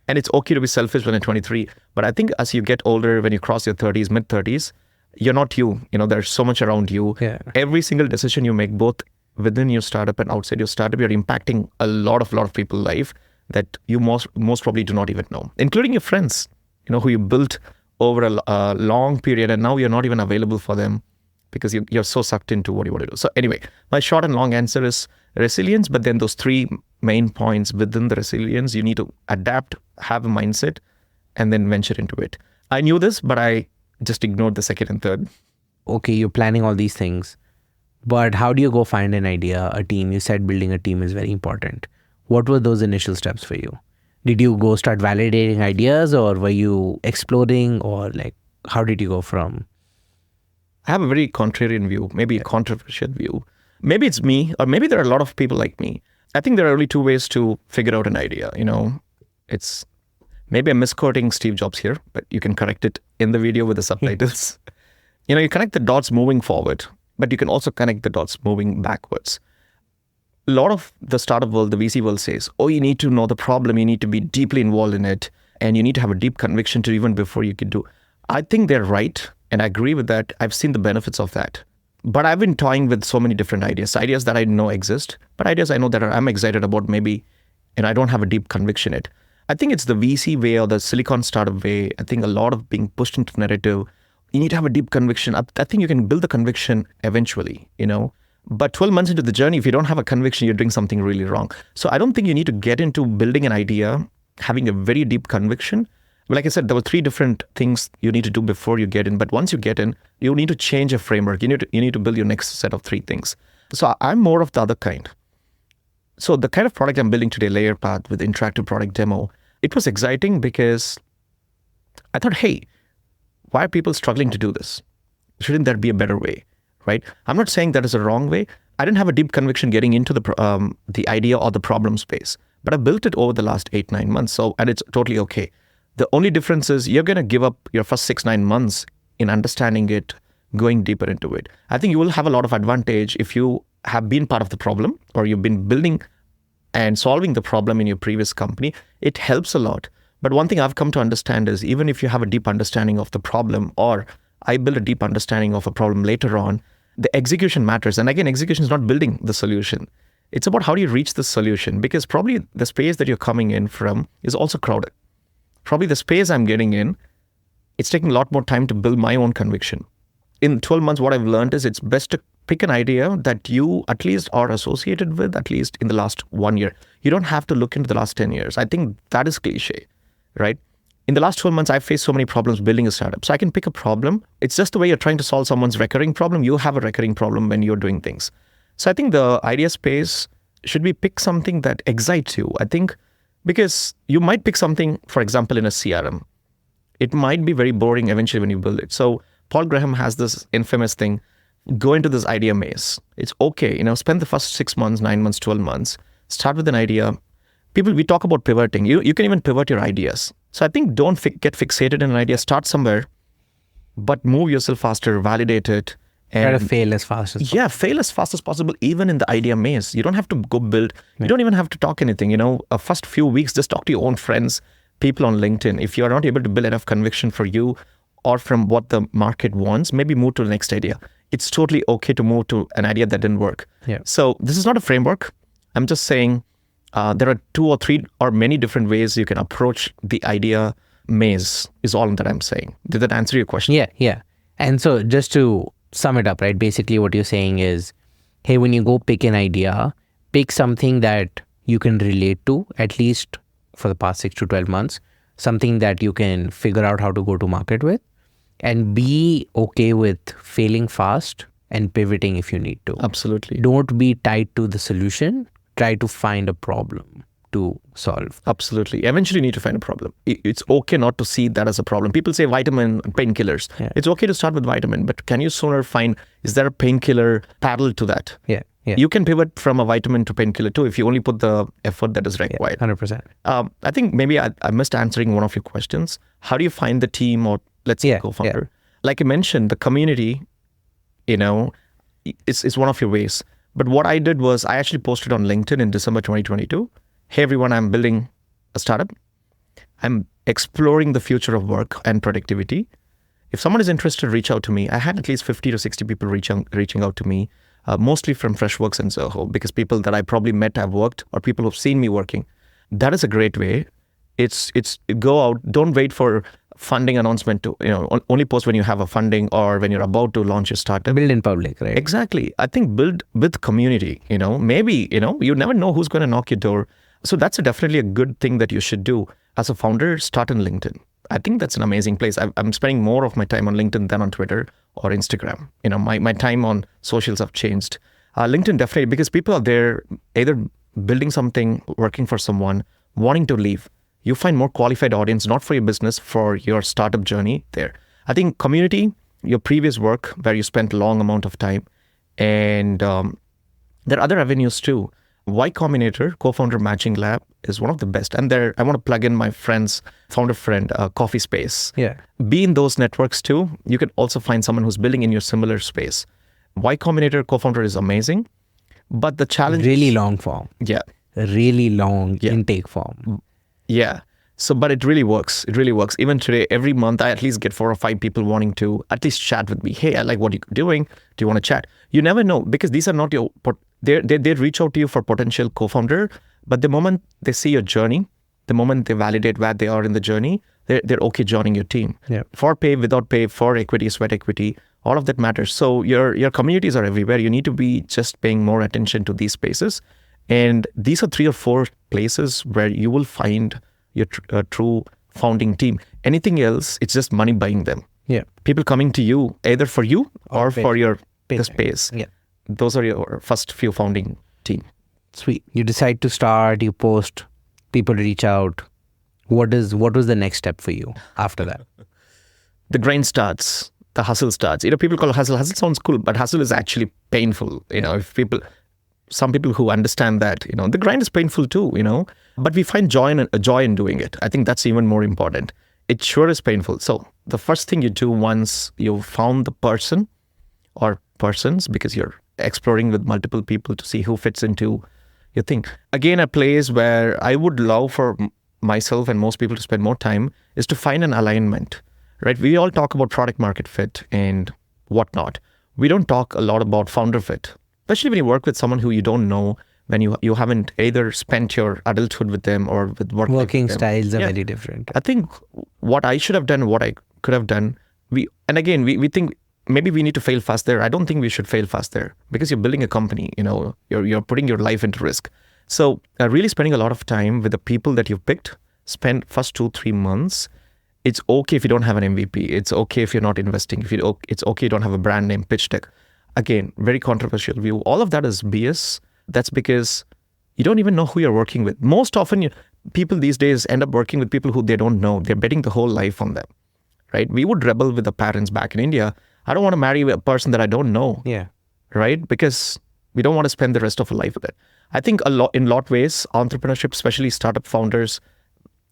And it's okay to be selfish when you're 23. But I think as you get older, when you cross your 30s, mid-30s, you're not you. There's so much around you. Yeah. Every single decision you make, both within your startup and outside your startup, you're impacting a lot of people's life that you most probably do not even know, including your friends, who you built over a long period, and now you're not even available for them because you're so sucked into what you want to do. So anyway, my short and long answer is resilience, but then those 3 main points within the resilience, you need to adapt, have a mindset, and then venture into it. I knew this, but I just ignored the second and third. Okay, you're planning all these things, but how do you go find an idea, a team? You said building a team is very important. What were those initial steps for you? Did you go start validating ideas, or were you exploring, or how did you go from? I have a very contrarian view, maybe a controversial view. Maybe it's me, or maybe there are a lot of people like me. I think there are only 2 ways to figure out an idea. It's maybe I'm misquoting Steve Jobs here, but you can correct it in the video with the subtitles. You connect the dots moving forward, but you can also connect the dots moving backwards. A lot of the startup world, the VC world says, you need to know the problem, you need to be deeply involved in it, and you need to have a deep conviction to even before you can do. I think they're right, and I agree with that. I've seen the benefits of that. But I've been toying with so many different ideas that I know exist, but ideas I know that I'm excited about maybe, and I don't have a deep conviction in it. I think it's the VC way or the Silicon startup way. I think a lot of being pushed into narrative. You need to have a deep conviction. I think you can build the conviction eventually, But 12 months into the journey, if you don't have a conviction, you're doing something really wrong. So I don't think you need to get into building an idea having a very deep conviction. But like I said, there were 3 different things you need to do before you get in. But once you get in, you need to change a framework. You need to build your next set of 3 things. So I'm more of the other kind. So the kind of product I'm building today, Layerpath with interactive product demo, it was exciting because I thought, hey, why are people struggling to do this? Shouldn't there be a better way, right? I'm not saying that is a wrong way. I didn't have a deep conviction getting into the idea or the problem space, but I built it over the last 8-9 months. And it's totally okay. The only difference is you're going to give up your first 6-9 months in understanding it, going deeper into it. I think you will have a lot of advantage if you have been part of the problem or you've been building and solving the problem in your previous company. It helps a lot. But one thing I've come to understand is even if you have a deep understanding of the problem, or I build a deep understanding of a problem later on, the execution matters. And again, execution is not building the solution. It's about how do you reach the solution, because probably the space that you're coming in from is also crowded. Probably the space I'm getting in, it's taking a lot more time to build my own conviction. In 12 months, what I've learned is it's best to pick an idea that you at least are associated with, at least in the last 1 year. You don't have to look into the last 10 years. I think that is cliche, right? In the last 12 months, I've faced so many problems building a startup. So I can pick a problem. It's just the way you're trying to solve someone's recurring problem. You have a recurring problem when you're doing things. So I think the idea space should be pick something that excites you. I think because you might pick something, for example, in a CRM. It might be very boring eventually when you build it. So Paul Graham has this infamous thing, go into this idea maze. It's okay, spend the first 6 months, 9 months, 12 months, start with an idea. People, we talk about pivoting. You can even pivot your ideas. So I think don't get fixated in an idea, start somewhere, but move yourself faster, validate it. And try to fail as fast as possible. Yeah, fail as fast as possible, even in the idea maze. You don't have to go build. You don't even have to talk anything. First few weeks, just talk to your own friends, people on LinkedIn. If you are not able to build enough conviction for you or from what the market wants, maybe move to the next idea. It's totally okay to move to an idea that didn't work. Yeah. So this is not a framework. I'm just saying there are 2 or 3 or many different ways you can approach the idea maze is all that I'm saying. Did that answer your question? Yeah. And so just to sum it up, right? Basically what you're saying is, hey, when you go pick an idea, pick something that you can relate to, at least for the past 6 to 12 months, something that you can figure out how to go to market with, and be okay with failing fast and pivoting if you need to. Absolutely. Don't be tied to the solution. Try to find a problem to solve. Absolutely. Eventually you need to find a problem. It's okay not to see that as a problem. People say vitamin, painkillers. Yeah. It's okay to start with vitamin, but can you sooner find, is there a painkiller parallel to that? Yeah. You can pivot from a vitamin to painkiller too if you only put the effort that is required. 100%. I think maybe I missed answering one of your questions. How do you find the team or let's say co-founder? Like I mentioned, the community, it's one of your ways. But what I did was I actually posted on LinkedIn in December 2022. Hey everyone, I'm building a startup. I'm exploring the future of work and productivity. If someone is interested, reach out to me. I had at least 50 to 60 people reaching out to me, mostly from Freshworks and Zoho, because people that I probably met have worked or people who've seen me working. That is a great way. It's go out. Don't wait for funding announcement to, only post when you have a funding or when you're about to launch your startup. Build in public, right? Exactly. I think build with community, maybe, you never know who's going to knock your door. So that's definitely a good thing that you should do. As a founder, start on LinkedIn. I think that's an amazing place. I'm spending more of my time on LinkedIn than on Twitter or Instagram. My time on socials have changed. LinkedIn definitely, because people are there either building something, working for someone, wanting to leave. You find more qualified audience, not for your business, for your startup journey there. I think community, your previous work where you spent a long amount of time, and there are other avenues too. Y Combinator, co-founder matching lab, is one of the best. And there, I want to plug in my founder friend, Coffee Space. Yeah. Be in those networks too. You can also find someone who's building in your similar space. Y Combinator co-founder is amazing, but the challenge really long form. Yeah. A really long intake form. Yeah. So, but it really works. It really works. Even today, every month, I at least get 4 or 5 people wanting to at least chat with me. Hey, I like what you're doing. Do you want to chat? You never know, because these are not your, they reach out to you for potential co-founder, but the moment they see your journey, the moment they validate where they are in the journey, they're okay joining your team. Yeah. For pay, without pay, for equity, sweat equity, all of that matters. So your communities are everywhere. You need to be just paying more attention to these spaces. And these are 3 or 4 places where you will find your true founding team. Anything else, it's just money buying them. Yeah. People coming to you either for you or for your the paycheck. space. Yeah. Those are your first few founding team. Sweet. You decide to start, you post, people reach out. What was the next step for you after that? The grind starts, the hustle starts. People call it hustle. Hustle sounds cool, but hustle is actually painful. Some people who understand that, the grind is painful too, but we find joy in doing it. I think that's even more important. It sure is painful. So the first thing you do once you've found the person or persons, because you're exploring with multiple people to see who fits into your thing. Again, a place where I would love for myself and most people to spend more time is to find an alignment, right? We all talk about product market fit and whatnot. We don't talk a lot about founder fit, especially when you work with someone who you don't know, when you haven't either spent your adulthood with them or with working with them. styles are very different. I think what I should have done, what I could have done, we think maybe we need to fail fast there. I don't think we should fail fast there because you're building a company, you're putting your life into risk. So really spending a lot of time with the people that you've picked, spend first 2-3 months. It's okay if you don't have an MVP. It's okay if you're not investing. It's okay you don't have a brand name, pitch deck. Again, very controversial view. All of that is BS. That's because you don't even know who you're working with. Most often, people these days end up working with people who they don't know. They're betting the whole life on them, right? We would rebel with the parents back in India. I don't want to marry a person that I don't know, right? Because we don't want to spend the rest of our life with it. I think in a lot of ways, entrepreneurship, especially startup founders,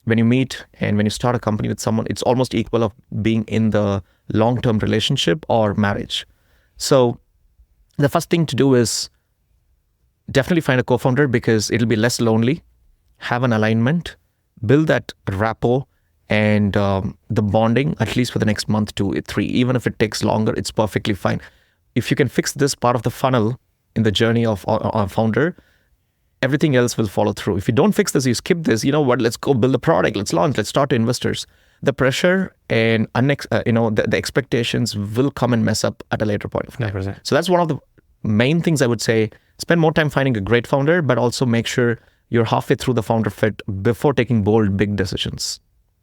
when you meet and when you start a company with someone, it's almost equal of being in the long-term relationship or marriage. So the first thing to do is definitely find a co-founder because it'll be less lonely, have an alignment, build that rapport and the bonding at least for the next month, 2, 3. Even if it takes longer, it's perfectly fine. If you can fix this part of the funnel in the journey of a founder, everything else will follow through. If you don't fix this, you skip this, let's go build a product, let's launch, let's start to investors. The pressure and the expectations will come and mess up at a later point of time. 100%. So that's one of the main things I would say. Spend more time finding a great founder, but also make sure you're halfway through the founder fit before taking bold, big decisions.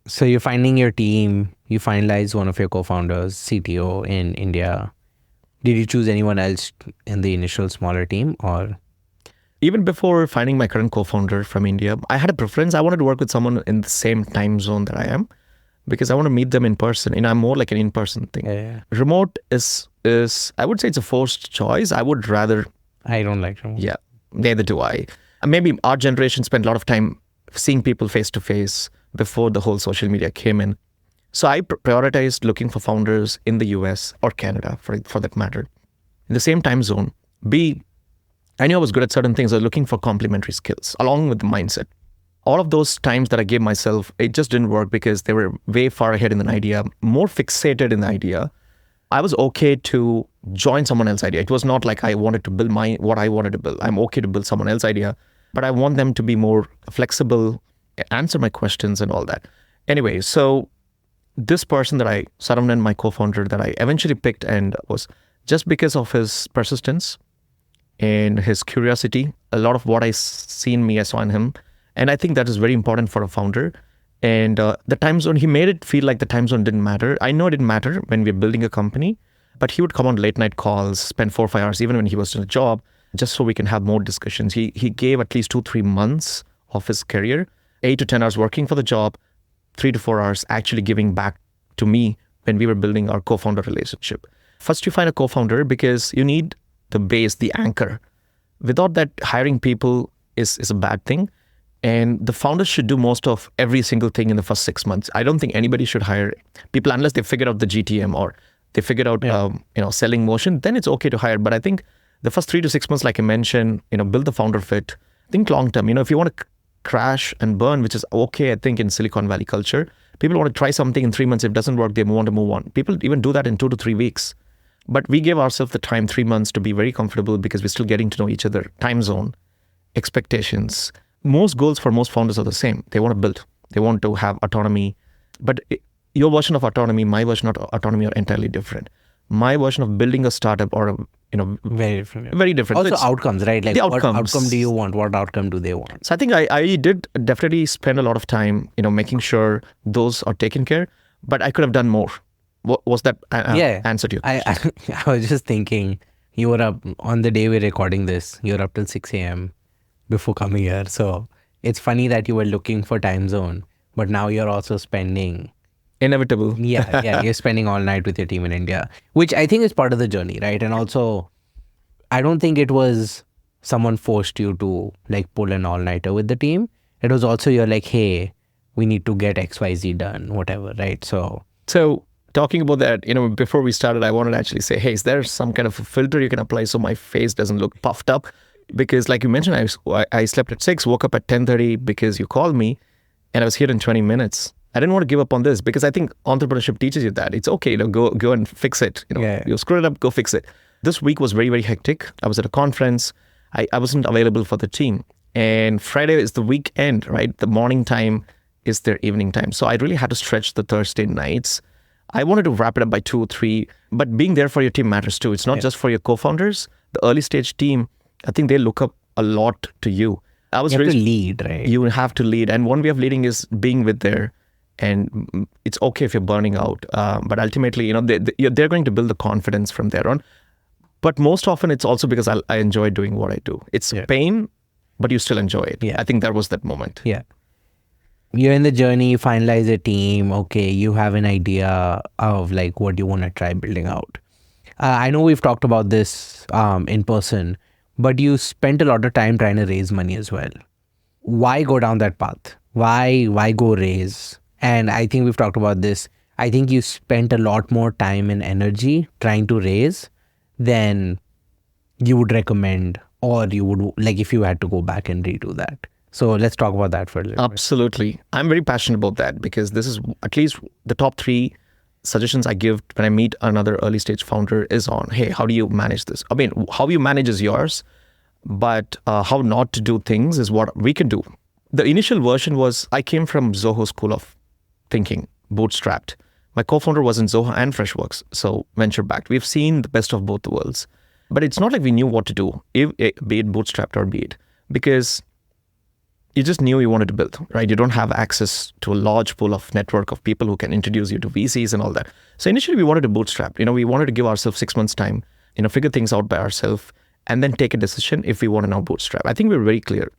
So you're finding your team, you finalize one of your co-founders, CTO in India. Did you choose anyone else in the initial smaller team or? Even before finding my current co-founder from India, I had a preference. I wanted to work with someone in the same time zone that I am because I want to meet them in person. I'm more like an in-person thing. Yeah. Remote is I would say it's a forced choice. I would rather... I don't like remote. Yeah, neither do I. Maybe our generation spent a lot of time seeing people face to face before the whole social media came in. So I prioritized looking for founders in the US or Canada for that matter. In the same time zone. I knew I was good at certain things. I was looking for complementary skills along with the mindset. All of those times that I gave myself, it just didn't work because they were way far ahead in an idea, more fixated in the idea. I was okay to join someone else's idea. It was not like I wanted to build what I wanted to build. I'm okay to build someone else's idea, but I want them to be more flexible, answer my questions and all that. Anyway, so this person that I surrounded, my co-founder that I eventually picked and was just because of his persistence and his curiosity, a lot of what I seen me, I saw in him. And I think that is very important for a founder. And the time zone, he made it feel like the time zone didn't matter. I know it didn't matter when we were building a company, but he would come on late night calls, spend 4 or 5 hours, even when he was in a job, just so we can have more discussions. He gave at least 2-3 months of his career, 8 to 10 hours working for the job, 3 to 4 hours actually giving back to me when we were building our co-founder relationship. First, you find a co-founder because you need the base, the anchor. Without that, hiring people is a bad thing. And the founders should do most of every single thing in the first 6 months. I don't think anybody should hire people unless they figure out the GTM or they figured out selling motion. Then it's okay to hire. But I think the first 3 to 6 months, like I mentioned, build the founder fit. Think long term. If you want to crash and burn, which is okay, I think in Silicon Valley culture, people want to try something in 3 months. If it doesn't work, they want to move on. People even do that in 2 to 3 weeks. But we gave ourselves the time, 3 months, to be very comfortable because we're still getting to know each other. Time zone, expectations. Most goals for most founders are the same. They want to build. They want to have autonomy. But your version of autonomy, my version of autonomy are entirely different. My version of building a startup or Very different. very different. Also It's- outcomes, right? Like the what outcomes. outcome do you want? What outcome do they want? So I think I did definitely spend a lot of time, making sure those are taken care. But I could have done more. What was that answer to you? I was just thinking, you were up on the day we're recording this, you're up till 6 a.m. before coming here. So it's funny that you were looking for time zone, but now you're also spending, Inevitable. you're spending all night with your team in India, which I think is part of the journey, right? And also, I don't think it was someone forced you to like pull an all-nighter with the team. It was also you're like, hey, we need to get XYZ done, whatever, right? So Talking about that, before we started, I wanted to actually say, hey, is there some kind of a filter you can apply so my face doesn't look puffed up? Because like you mentioned, I slept at 6, woke up at 10:30 because you called me, and I was here in 20 minutes. I didn't want to give up on this because I think entrepreneurship teaches you that. It's okay, go and fix it. You screwed it up, go fix it. This week was very, very hectic. I was at a conference. I wasn't available for the team. And Friday is the weekend, right? The morning time is their evening time. So I really had to stretch the Thursday nights. I wanted to wrap it up by 2 or 3, but being there for your team matters too. It's not just for your co-founders. The early stage team, I think they look up a lot to you. you have to lead, right? You have to lead. And one way of leading is being with there. And it's okay if you're burning out. But ultimately, they're going to build the confidence from there on. But most often it's also because I enjoy doing what I do. It's pain, but you still enjoy it. Yeah. I think that was that moment. Yeah. You're in the journey, you finalize a team. Okay, you have an idea of like what you want to try building out. I know we've talked about this in person, but you spent a lot of time trying to raise money as well. Why go down that path? Why go raise? And I think we've talked about this. I think you spent a lot more time and energy trying to raise than you would recommend, or you would like if you had to go back and redo that. So let's talk about that for a little bit. Absolutely. I'm very passionate about that because this is at least the top 3 suggestions I give when I meet another early stage founder is on, hey, how do you manage this? I mean, how you manage is yours, but how not to do things is what we can do. The initial version was, I came from Zoho School of Thinking, bootstrapped. My co-founder was in Zoho and Freshworks, so venture-backed. We've seen the best of both worlds. But it's not like we knew what to do, be it bootstrapped or be it, because you just knew you wanted to build, right? You don't have access to a large pool of network of people who can introduce you to VCs and all that. So initially we wanted to bootstrap. We wanted to give ourselves 6 months time, figure things out by ourselves and then take a decision if we want to now bootstrap. I think we were very clear.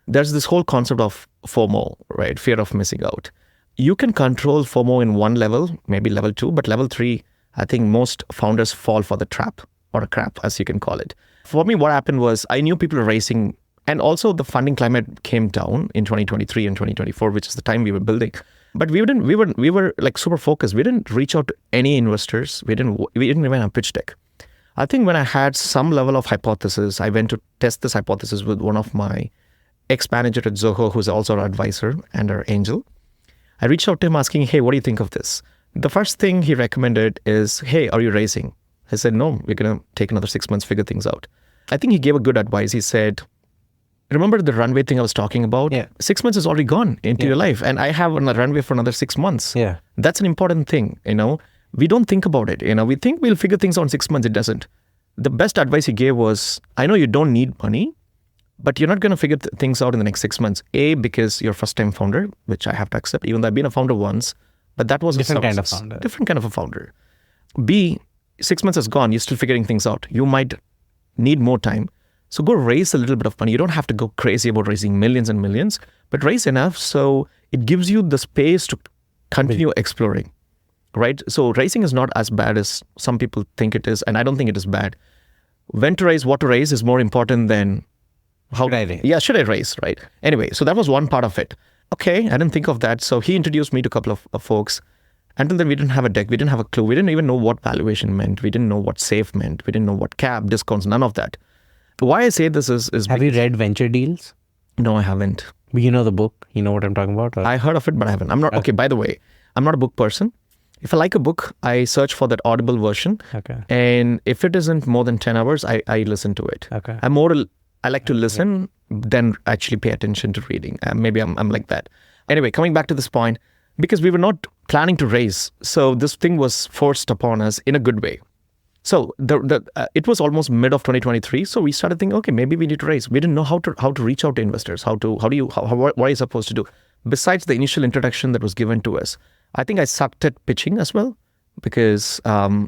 There's this whole concept of FOMO, right? Fear of missing out. You can control FOMO in one level, maybe level 2, but level 3, I think most founders fall for the trap or a crap, as you can call it. For me, what happened was I knew people were racing. And also the funding climate came down in 2023 and 2024, which is the time we were building. But we were like super focused. We didn't reach out to any investors. We didn't even have a pitch deck. I think when I had some level of hypothesis, I went to test this hypothesis with one of my ex-manager at Zoho, who's also our advisor and our angel. I reached out to him asking, hey, what do you think of this? The first thing he recommended is, hey, are you raising? I said, no, we're going to take another 6 months, figure things out. I think he gave a good advice. He said, remember the runway thing I was talking about? Yeah. 6 months is already gone into your life. And I have a runway for another 6 months. Yeah. That's an important thing, We don't think about it, We think we'll figure things out in 6 months. It doesn't. The best advice he gave was, I know you don't need money, but you're not going to figure things out in the next 6 months. A, because you're a first-time founder, which I have to accept, even though I've been a founder once, but that was different kind of founder. Different kind of a founder. B, 6 months has gone. You're still figuring things out. You might need more time. So go raise a little bit of money. You don't have to go crazy about raising millions and millions, but raise enough so it gives you the space to continue exploring, right? So raising is not as bad as some people think it is, and I don't think it is bad. When to raise, what to raise is more important than how. Should I raise? Yeah, should I raise, right? Anyway, so that was one part of it. Okay, I didn't think of that. So he introduced me to a couple of folks. Until then, we didn't have a deck. We didn't have a clue. We didn't even know what valuation meant. We didn't know what safe meant. We didn't know what cap, discounts, none of that. Why I say this is Have you read Venture Deals? No, I haven't. You know the book? You know what I'm talking about? Or? I heard of it, but I haven't. I'm not. Okay, by the way, I'm not a book person. If I like a book, I search for that Audible version. Okay. And if it isn't more than 10 hours, I listen to it. Okay. I like to listen than actually pay attention to reading. Maybe I'm like that. Anyway, coming back to this point, because we were not planning to raise. So this thing was forced upon us in a good way. So it was almost mid of 2023. So we started thinking, okay, maybe we need to raise. We didn't know how to reach out to investors. What are you supposed to do? Besides the initial introduction that was given to us, I think I sucked at pitching as well, because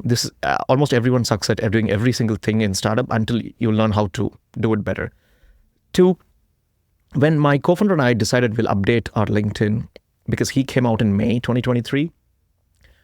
this is almost everyone sucks at doing every single thing in startup until you learn how to do it better. Two, when my co-founder and I decided we'll update our LinkedIn, because he came out in May 2023.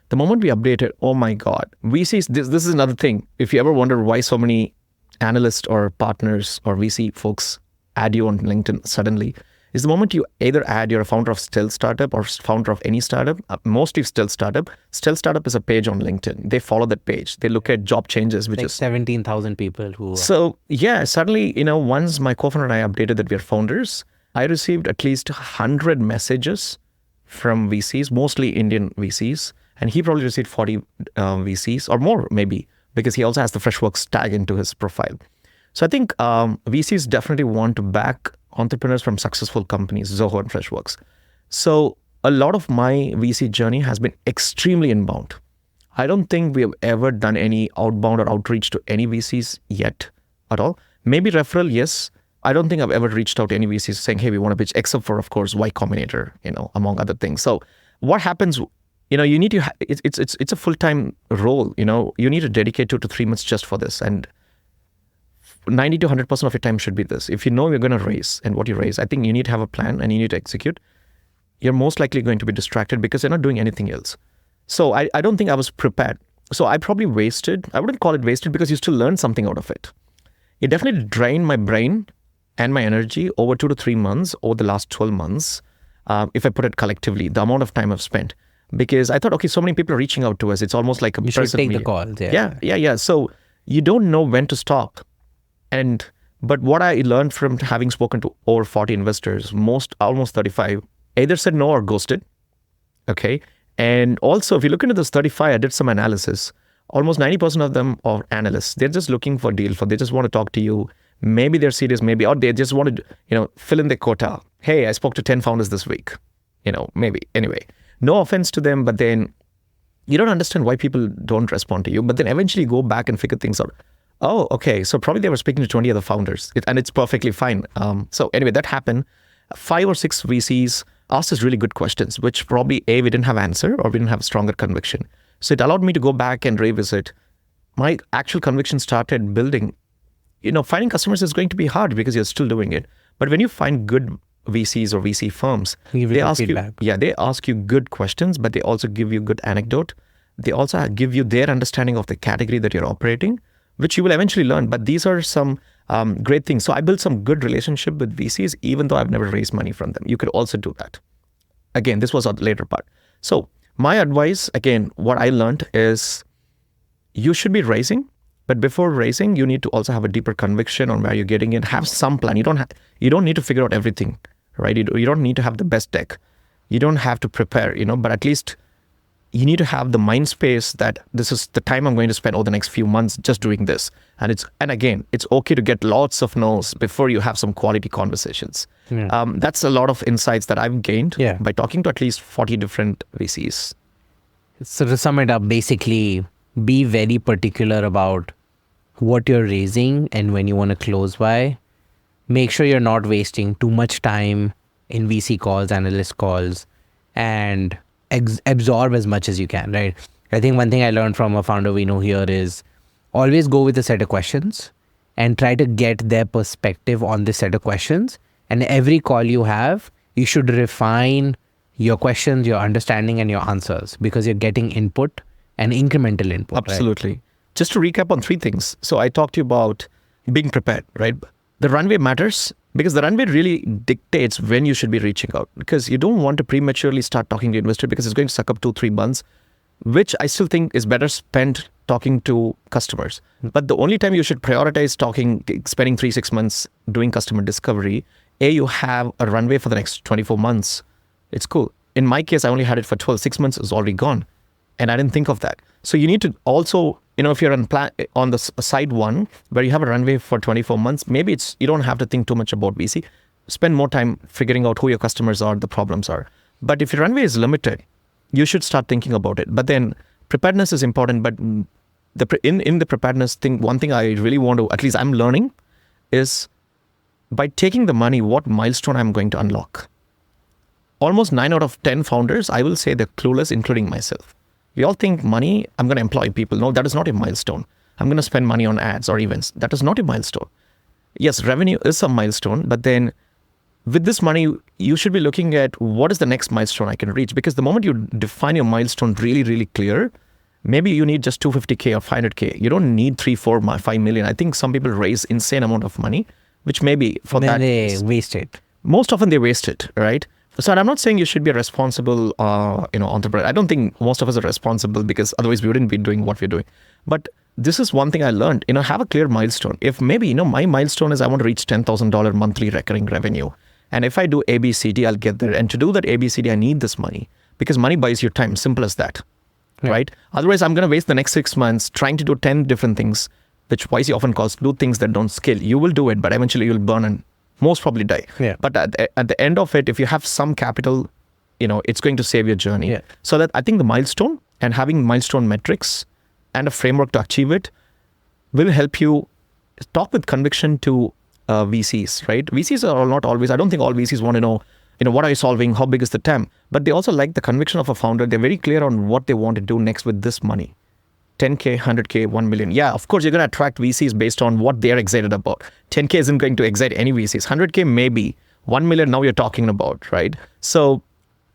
The moment we updated, oh my God, VCs, this is another thing. If you ever wonder why so many analysts or partners or VC folks add you on LinkedIn suddenly, is the moment you either add you're a founder of stealth startup or founder of any startup, mostly stealth startup. Stealth startup is a page on LinkedIn. They follow that page. They look at job changes, which like is 17,000 people who. So yeah, suddenly, once my co-founder and I updated that we're founders, I received at least 100 messages from VCs, mostly Indian VCs. And he probably received 40 VCs or more, maybe, because he also has the Freshworks tag into his profile. So I think VCs definitely want to back entrepreneurs from successful companies, Zoho and Freshworks. So a lot of my VC journey has been extremely inbound. I don't think we have ever done any outbound or outreach to any VCs yet at all. Maybe referral, yes. I don't think I've ever reached out to any VCs saying, hey, we want to pitch, except for, of course, Y Combinator, among other things. So what happens, you need to, it's a full-time role, you need to dedicate 2 to 3 months just for this. And 90 to 100% of your time should be this. If you know you're going to raise and what you raise, I think you need to have a plan and you need to execute. You're most likely going to be distracted because you're not doing anything else. So I don't think I was prepared. So I probably wasted, I wouldn't call it wasted because you still learn something out of it. It definitely drained my brain and my energy over 2 to 3 months over the last 12 months. If I put it collectively, the amount of time I've spent. Because I thought, okay, so many people are reaching out to us. It's almost like a you should take the calls. Yeah. So you don't know when to stop. But what I learned from having spoken to over 40 investors, almost 35, either said no or ghosted. Okay. And also, if you look into this 35, I did some analysis. Almost 90% of them are analysts. They're just looking for deal flow. They just want to talk to you. Maybe they're serious, or they just want to, fill in their quota. Hey, I spoke to 10 founders this week. Maybe. Anyway, no offense to them, but then you don't understand why people don't respond to you. But then eventually go back and figure things out. Oh, okay. So probably they were speaking to 20 other founders, and it's perfectly fine. So anyway, that happened. 5 or 6 VCs asked us really good questions, which probably we didn't have answer or we didn't have stronger conviction. So it allowed me to go back and revisit. My actual conviction started building. Finding customers is going to be hard because you're still doing it. But when you find good VCs or VC firms, they ask you good questions, but they also give you good anecdote. They also give you their understanding of the category that you're operating, which you will eventually learn. But these are some great things. So I built some good relationship with VCs, even though I've never raised money from them. You could also do that. Again, this was on the later part. So my advice, again, what I learned is you should be raising. But before raising, you need to also have a deeper conviction on where you're getting in. Have some plan. You don't need to figure out everything, right? You don't need to have the best deck. You don't have to prepare, but at least you need to have the mind space that this is the time I'm going to spend over the next few months just doing this. And again, it's okay to get lots of no's before you have some quality conversations. Yeah. That's a lot of insights that I've gained by talking to at least 40 different VCs. So to sum it up, basically, be very particular about what you're raising and when you want to close by. Make sure you're not wasting too much time in VC calls, analyst calls, and absorb as much as you can, right? I think one thing I learned from a founder we know here is always go with a set of questions and try to get their perspective on this set of questions. And every call you have, you should refine your questions, your understanding, and your answers, because you're getting input and incremental input. Absolutely. Right? Just to recap on 3 things. So I talked to you about being prepared, right? The runway matters because the runway really dictates when you should be reaching out, because you don't want to prematurely start talking to investor because it's going to suck up 2-3 months, which I still think is better spent talking to customers. But the only time you should prioritize spending 3-6 months doing customer discovery, you have a runway for the next 24 months. It's cool. In my case, I only had it for 12. 6 months is already gone. And I didn't think of that. So you need to also, if you're on the side one, where you have a runway for 24 months, maybe you don't have to think too much about VC. Spend more time figuring out who your customers are, the problems are. But if your runway is limited, you should start thinking about it. But then preparedness is important, but in the preparedness thing, one thing I really want to, at least I'm learning, is by taking the money, what milestone I'm going to unlock. Almost 9 out of 10 founders, I will say they're clueless, including myself. We all think money, I'm going to employ people. No, that is not a milestone. I'm going to spend money on ads or events. That is not a milestone. Yes, revenue is a milestone, but then with this money, you should be looking at what is the next milestone I can reach. Because the moment you define your milestone really, really clear, maybe you need just 250K or 500K. You don't need 3, 4, 5 million. I think some people raise insane amount of money, which maybe for that. They waste it. Most often they waste it, right? So I'm not saying you should be a responsible, entrepreneur. I don't think most of us are responsible because otherwise we wouldn't be doing what we're doing. But this is one thing I learned, have a clear milestone. If maybe, my milestone is I want to reach $10,000 monthly recurring revenue. And if I do ABCD, I'll get there. And to do that ABCD, I need this money because money buys your time. Simple as that, right? Otherwise, I'm going to waste the next 6 months trying to do 10 different things, which YC often calls do things that don't scale. You will do it, but eventually you'll burn and most probably die. Yeah. But at the end of it, if you have some capital, it's going to save your journey. Yeah. So that I think the milestone and having milestone metrics and a framework to achieve it will help you talk with conviction to VCs, right? VCs are not always, I don't think all VCs want to know, what are you solving? How big is the TAM? But they also like the conviction of a founder. They're very clear on what they want to do next with this money. 10K, 100K, 1 million. Yeah, of course, you're going to attract VCs based on what they're excited about. 10K isn't going to excite any VCs. 100K maybe. 1 million now you're talking about, right? So,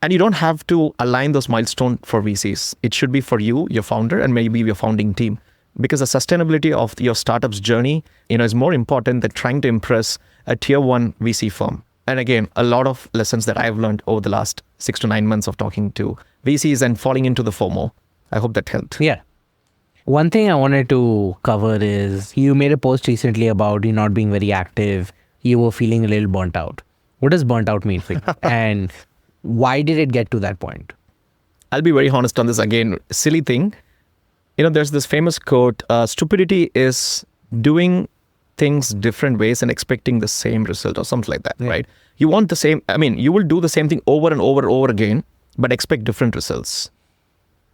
and you don't have to align those milestones for VCs. It should be for you, your founder, and maybe your founding team. Because the sustainability of your startup's journey, is more important than trying to impress a tier 1 VC firm. And again, a lot of lessons that I've learned over the last 6 to 9 months of talking to VCs and falling into the FOMO. I hope that helped. Yeah. One thing I wanted to cover is you made a post recently about you not being very active. You were feeling a little burnt out. What does burnt out mean for you? And why did it get to that point? I'll be very honest on this again. Silly thing. There's this famous quote, stupidity is doing things different ways and expecting the same result or something like that, right? You want the same, you will do the same thing over and over and over again, but expect different results.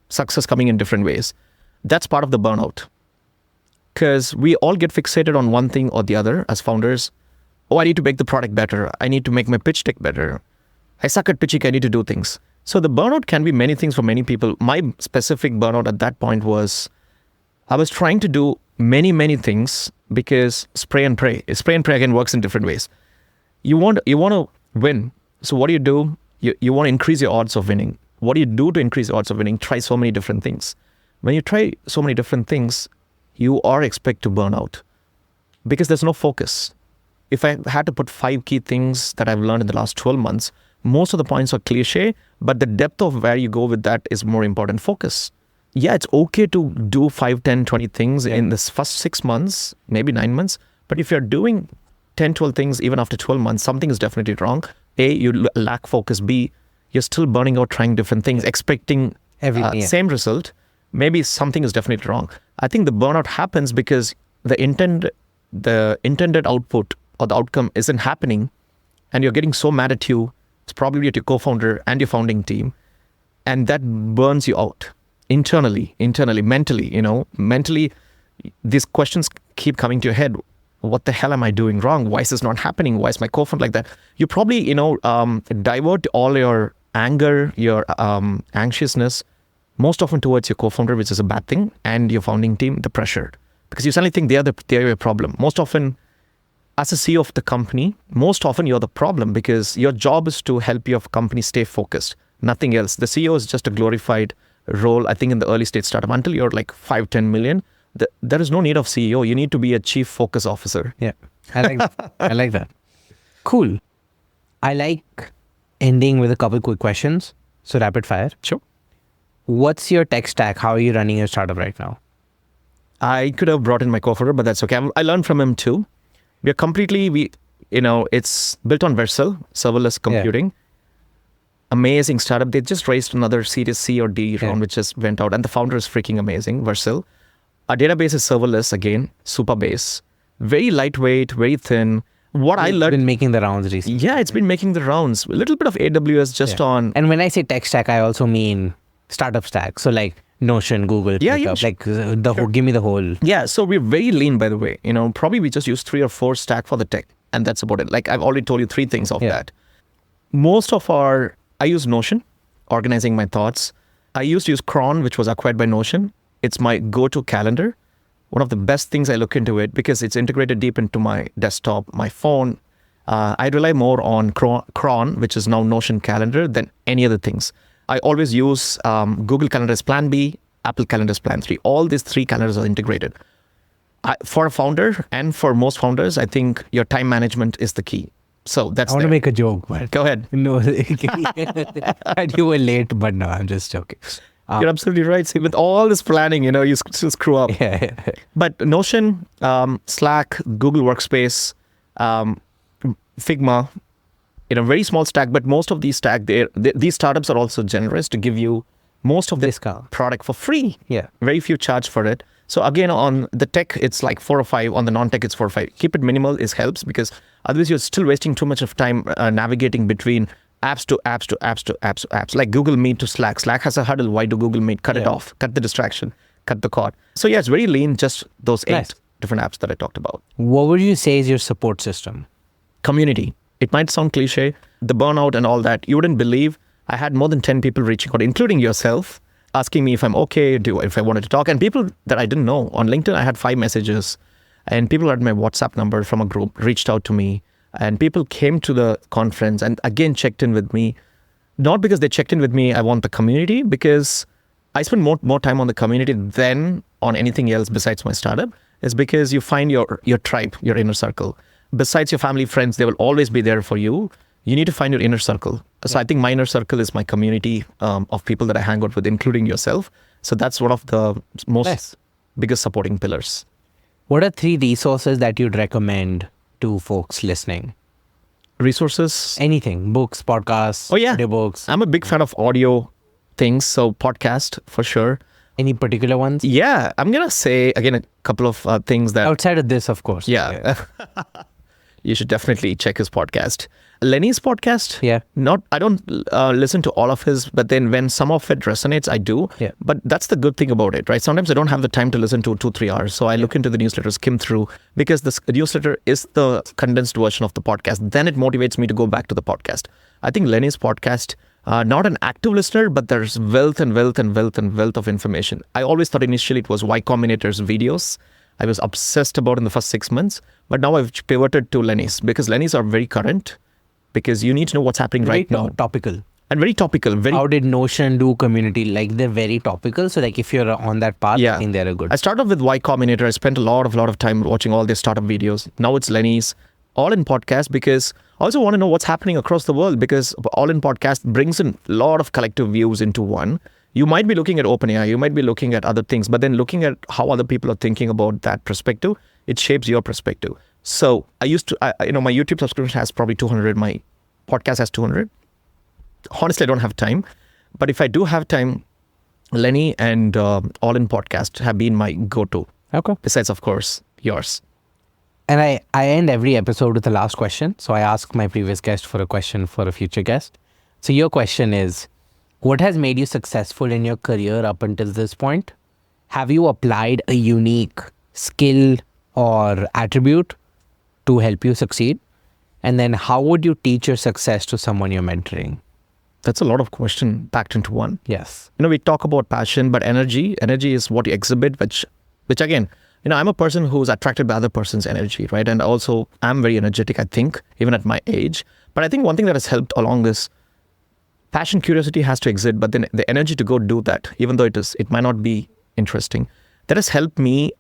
Success coming in different ways. That's part of the burnout. Because we all get fixated on one thing or the other as founders. Oh, I need to make the product better. I need to make my pitch deck better. I suck at pitching. I need to do things. So the burnout can be many things for many people. My specific burnout at that point was I was trying to do many, many things because spray and pray. Spray and pray again works in different ways. You want to win. So what do? You want to increase your odds of winning. What do you do to increase your odds of winning? Try so many different things. When you try so many different things, you are expected to burn out because there's no focus. If I had to put 5 key things that I've learned in the last 12 months, most of the points are cliche, but the depth of where you go with that is more important. Focus. Yeah, it's okay to do 5, 10, 20 things in this first 6 months, maybe 9 months. But if you're doing 10, 12 things, even after 12 months, something is definitely wrong. A, you lack focus. B, you're still burning out, trying different things, expecting same result. Maybe something is definitely wrong. I think the burnout happens because the intended output or the outcome isn't happening and you're getting so mad at you. It's probably at your co-founder and your founding team. And that burns you out internally, mentally, mentally, these questions keep coming to your head. What the hell am I doing wrong? Why is this not happening? Why is my co-founder like that? You probably, divert all your anger, your anxiousness, most often towards your co-founder, which is a bad thing, and your founding team, the pressure. Because you suddenly think they're your problem. Most often, as a CEO of the company, most often you're the problem because your job is to help your company stay focused, nothing else. The CEO is just a glorified role, I think, in the early stage startup. Until you're like 5, 10 million, there is no need of CEO. You need to be a chief focus officer. Yeah, I like that. I like that. Cool. I like ending with a couple quick questions. So rapid fire. Sure. What's your tech stack? How are you running your startup right now? I could have brought in my co-founder, but that's okay. I learned from him too. We are completely, it's built on Vercel, serverless computing. Yeah. Amazing startup. They just raised another Series C or D round, which just went out. And the founder is freaking amazing, Vercel. Our database is serverless again, Supabase. Very lightweight, very thin. I learned... It's been making the rounds recently. Yeah, it's been making the rounds. A little bit of AWS just on... And when I say tech stack, I also mean startup stack. So like Notion, Google, Yeah, ClickUp, yeah, like the whole, give me the whole. Yeah, so we're very lean, by the way. Probably we just use 3 or 4 stack for the tech, and that's about it. Like I've already told you 3 things of that. I use Notion, organizing my thoughts. I used to use Crayon'd, which was acquired by Notion. It's my go-to calendar. One of the best things I look into it because it's integrated deep into my desktop, my phone. I rely more on Crayon'd, which is now Notion Calendar, than any other things. I always use Google Calendar as Plan B, Apple Calendar as Plan 3. All these 3 calendars are integrated. For a founder and for most founders, I think your time management is the key. So that's I want to make a joke, but go ahead. No, you were late, but no, I'm just joking. You're absolutely right. See, with all this planning, you still screw up. Yeah. But Notion, Slack, Google Workspace, Figma, very small stack. But most of these stack, these startups are also generous to give you most of this product for free. Yeah. Very few charge for it. So again, on the tech, it's like 4 or 5. On the non-tech, it's 4 or 5. Keep it minimal helps because otherwise you're still wasting too much of time navigating between apps to apps to apps to apps to apps. Like Google Meet to Slack. Slack has a huddle. Why do Google Meet? Cut it off. Cut the distraction. Cut the cord. So yeah, it's very lean, just those 8 different apps that I talked about. What would you say is your support system? Community. It might sound cliche. The burnout and all that. You wouldn't believe I had more than 10 people reaching out, including yourself, asking me if I'm okay, if I wanted to talk. And people that I didn't know. On LinkedIn, I had 5 messages. And people had my WhatsApp number from a group, reached out to me. And people came to the conference and again checked in with me. Not because they checked in with me, I want the community, because I spend more time on the community than on anything else besides my startup. It's because you find your tribe, your inner circle. Besides your family, friends, they will always be there for you. You need to find your inner circle. So I think my inner circle is my community of people that I hang out with, including yourself. So that's one of the most biggest supporting pillars. What are 3 resources that you'd recommend to folks listening? Resources? Anything. Books, podcasts, audiobooks. I'm a big fan of audio things. So podcast for sure. Any particular ones? Yeah. I'm going to say, again, a couple of things that... Outside of this, of course. Yeah. You should definitely check his podcast. Lenny's podcast? Yeah. I don't listen to all of his, but then when some of it resonates, I do. Yeah. But that's the good thing about it, right? Sometimes I don't have the time to listen to 2-3 hours. So I look into the newsletter, skim through, because the newsletter is the condensed version of the podcast. Then it motivates me to go back to the podcast. I think Lenny's podcast, not an active listener, but there's wealth of information. I always thought initially it was Y Combinator's videos. I was obsessed about in the first 6 months, but now I've pivoted to Lenny's because Lenny's are very current, because you need to know what's happening right now. Topical. And very topical. How did Notion do community? Like they're very topical. So like if you're on that path, I think they're a good. I started with Y Combinator. I spent a lot of time watching all their startup videos. Now it's Lenny's, all in podcast, because I also want to know what's happening across the world, because all in podcast brings in a lot of collective views into one. You might be looking at OpenAI, you might be looking at other things, but then looking at how other people are thinking about that perspective, it shapes your perspective. So my YouTube subscription has probably 200. My podcast has 200. Honestly, I don't have time. But if I do have time, Lenny and All In Podcast have been my go-to. Okay. Besides, of course, yours. And I end every episode with the last question. So I ask my previous guest for a question for a future guest. So your question is, what has made you successful in your career up until this point? Have you applied a unique skill or attribute to help you succeed? And then how would you teach your success to someone you're mentoring? That's a lot of question packed into one. Yes. We talk about passion, but energy is what you exhibit, which again, I'm a person who's attracted by other person's energy, right? And also I'm very energetic, I think, even at my age. But I think one thing that has helped along this, passion, curiosity has to exist, but then the energy to go do that, even though it might not be interesting, that has helped me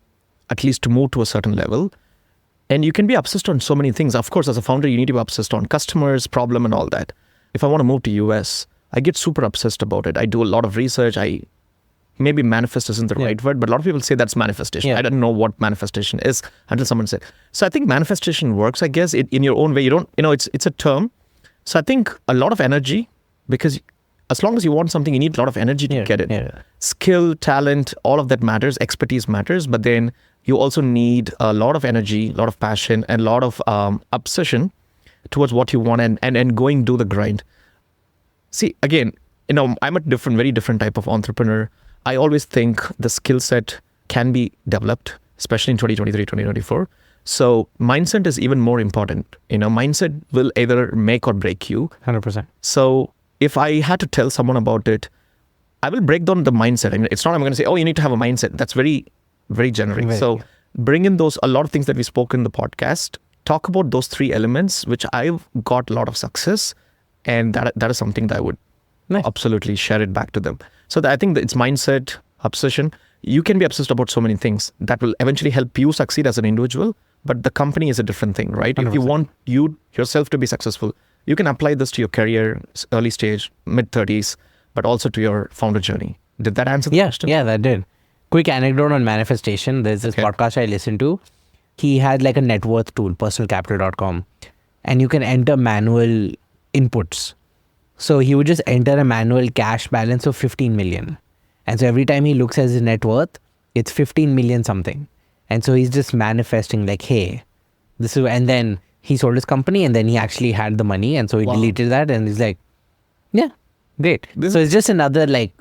at least to move to a certain level. And you can be obsessed on so many things. Of course, as a founder, you need to be obsessed on customers, problem, and all that. If I want to move to US, I get super obsessed about it. I do a lot of research. Maybe manifest isn't the right word, but a lot of people say that's manifestation. Yeah. I don't know what manifestation is until someone said. So I think manifestation works, I guess, in your own way. You don't, it's a term. So I think a lot of energy, because as long as you want something, you need a lot of energy to get it. Yeah. Skill, talent, all of that matters. Expertise matters. But then you also need a lot of energy, a lot of passion, and a lot of obsession towards what you want and going do the grind. See, again, I'm a very different type of entrepreneur. I always think the skill set can be developed, especially in 2023, 2024. So mindset is even more important. Mindset will either make or break you. 100%. So if I had to tell someone about it, I will break down the mindset. I mean, it's not I'm going to say, oh, you need to have a mindset. That's very, very generic. So bring in a lot of things that we spoke in the podcast. Talk about those 3 elements, which I've got a lot of success. And that is something that I would absolutely share it back to them. So I think that it's mindset, obsession. You can be obsessed about so many things that will eventually help you succeed as an individual. But the company is a different thing, right? 100%. If you want yourself to be successful, you can apply this to your career, early stage, mid-30s, but also to your founder journey. Did that answer the question? Yeah, that did. Quick anecdote on manifestation. There's this podcast I listened to. He had like a net worth tool, personalcapital.com, and you can enter manual inputs. So he would just enter a manual cash balance of 15 million. And so every time he looks at his net worth, it's 15 million something. And so he's just manifesting like, hey, this is, and then he sold his company and then he actually had the money. And so he deleted that and he's like, yeah, great. So it's just another like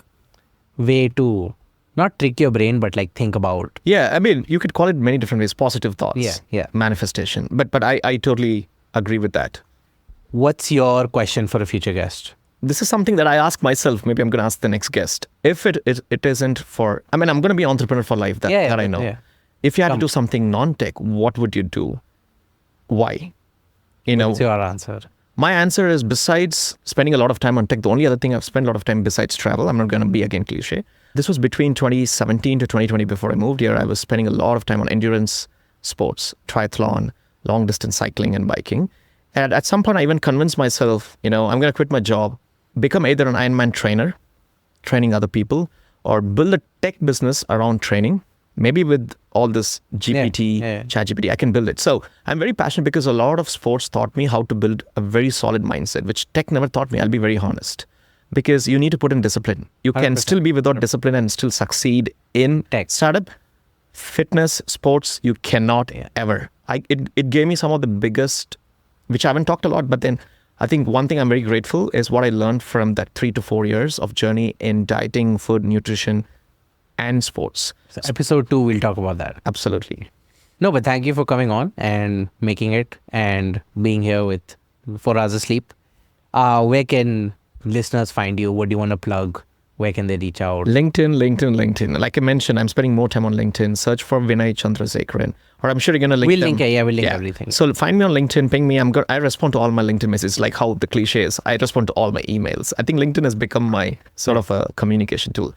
way to not trick your brain, but like think about. Yeah. I mean, you could call it many different ways, positive thoughts, yeah, manifestation. But I totally agree with that. What's your question for a future guest? This is something that I ask myself. Maybe I'm going to ask the next guest. If it isn't for, I mean, I'm going to be an entrepreneur for life. That I know. Yeah. If you had to do something non-tech, what would you do? Why? What's your answer? My answer is, besides spending a lot of time on tech, the only other thing I've spent a lot of time besides travel, I'm not going to be again cliche. This was between 2017 to 2020 before I moved here. I was spending a lot of time on endurance sports, triathlon, long distance cycling and biking. And at some point I even convinced myself, I'm going to quit my job, become either an Ironman trainer, training other people, or build a tech business around training. Maybe with all this GPT, ChatGPT, I can build it. So I'm very passionate because a lot of sports taught me how to build a very solid mindset, which tech never taught me. I'll be very honest. Because you need to put in discipline. You can 100%. Still be without discipline and still succeed in tech. Startup, fitness, sports, you cannot ever. It gave me some of the biggest, which I haven't talked a lot, but then I think one thing I'm very grateful is what I learned from that 3 to 4 years of journey in dieting, food, nutrition, and sports. So episode 2, we'll talk about that. Absolutely. No, but thank you for coming on and making it and being here with 4 hours of sleep. Where can listeners find you? What do you want to plug? Where can they reach out? LinkedIn. Like I mentioned, I'm spending more time on LinkedIn. Search for Vinay Chandrasekaran. Or I'm sure you're going to link We'll link everything. So find me on LinkedIn, ping me. I respond to all my LinkedIn messages, like how the cliche is. I respond to all my emails. I think LinkedIn has become my sort of a communication tool.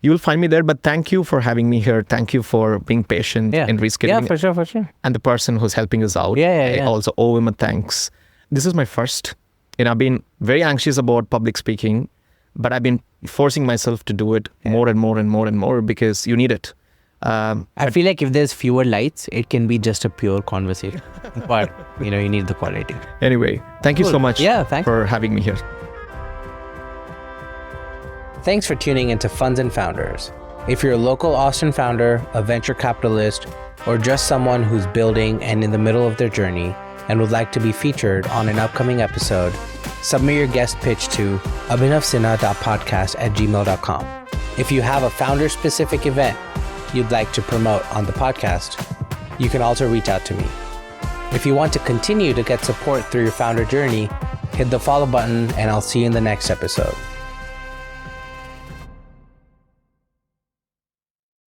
You will find me there, but thank you for having me here. Thank you for being patient in rescheduling. Yeah, for sure. And the person who's helping us out. I also owe him a thanks. This is my first. I've been very anxious about public speaking, but I've been forcing myself to do it more and more because you need it. I feel like if there's fewer lights, it can be just a pure conversation. But, you need the quality. Anyway, thank you so much for having me here. Thanks for tuning into Funds and Founders. If you're a local Austin founder, a venture capitalist, or just someone who's building and in the middle of their journey and would like to be featured on an upcoming episode, submit your guest pitch to abhinavsinha.podcast@gmail.com. If you have a founder-specific event you'd like to promote on the podcast, you can also reach out to me. If you want to continue to get support through your founder journey, hit the follow button and I'll see you in the next episode.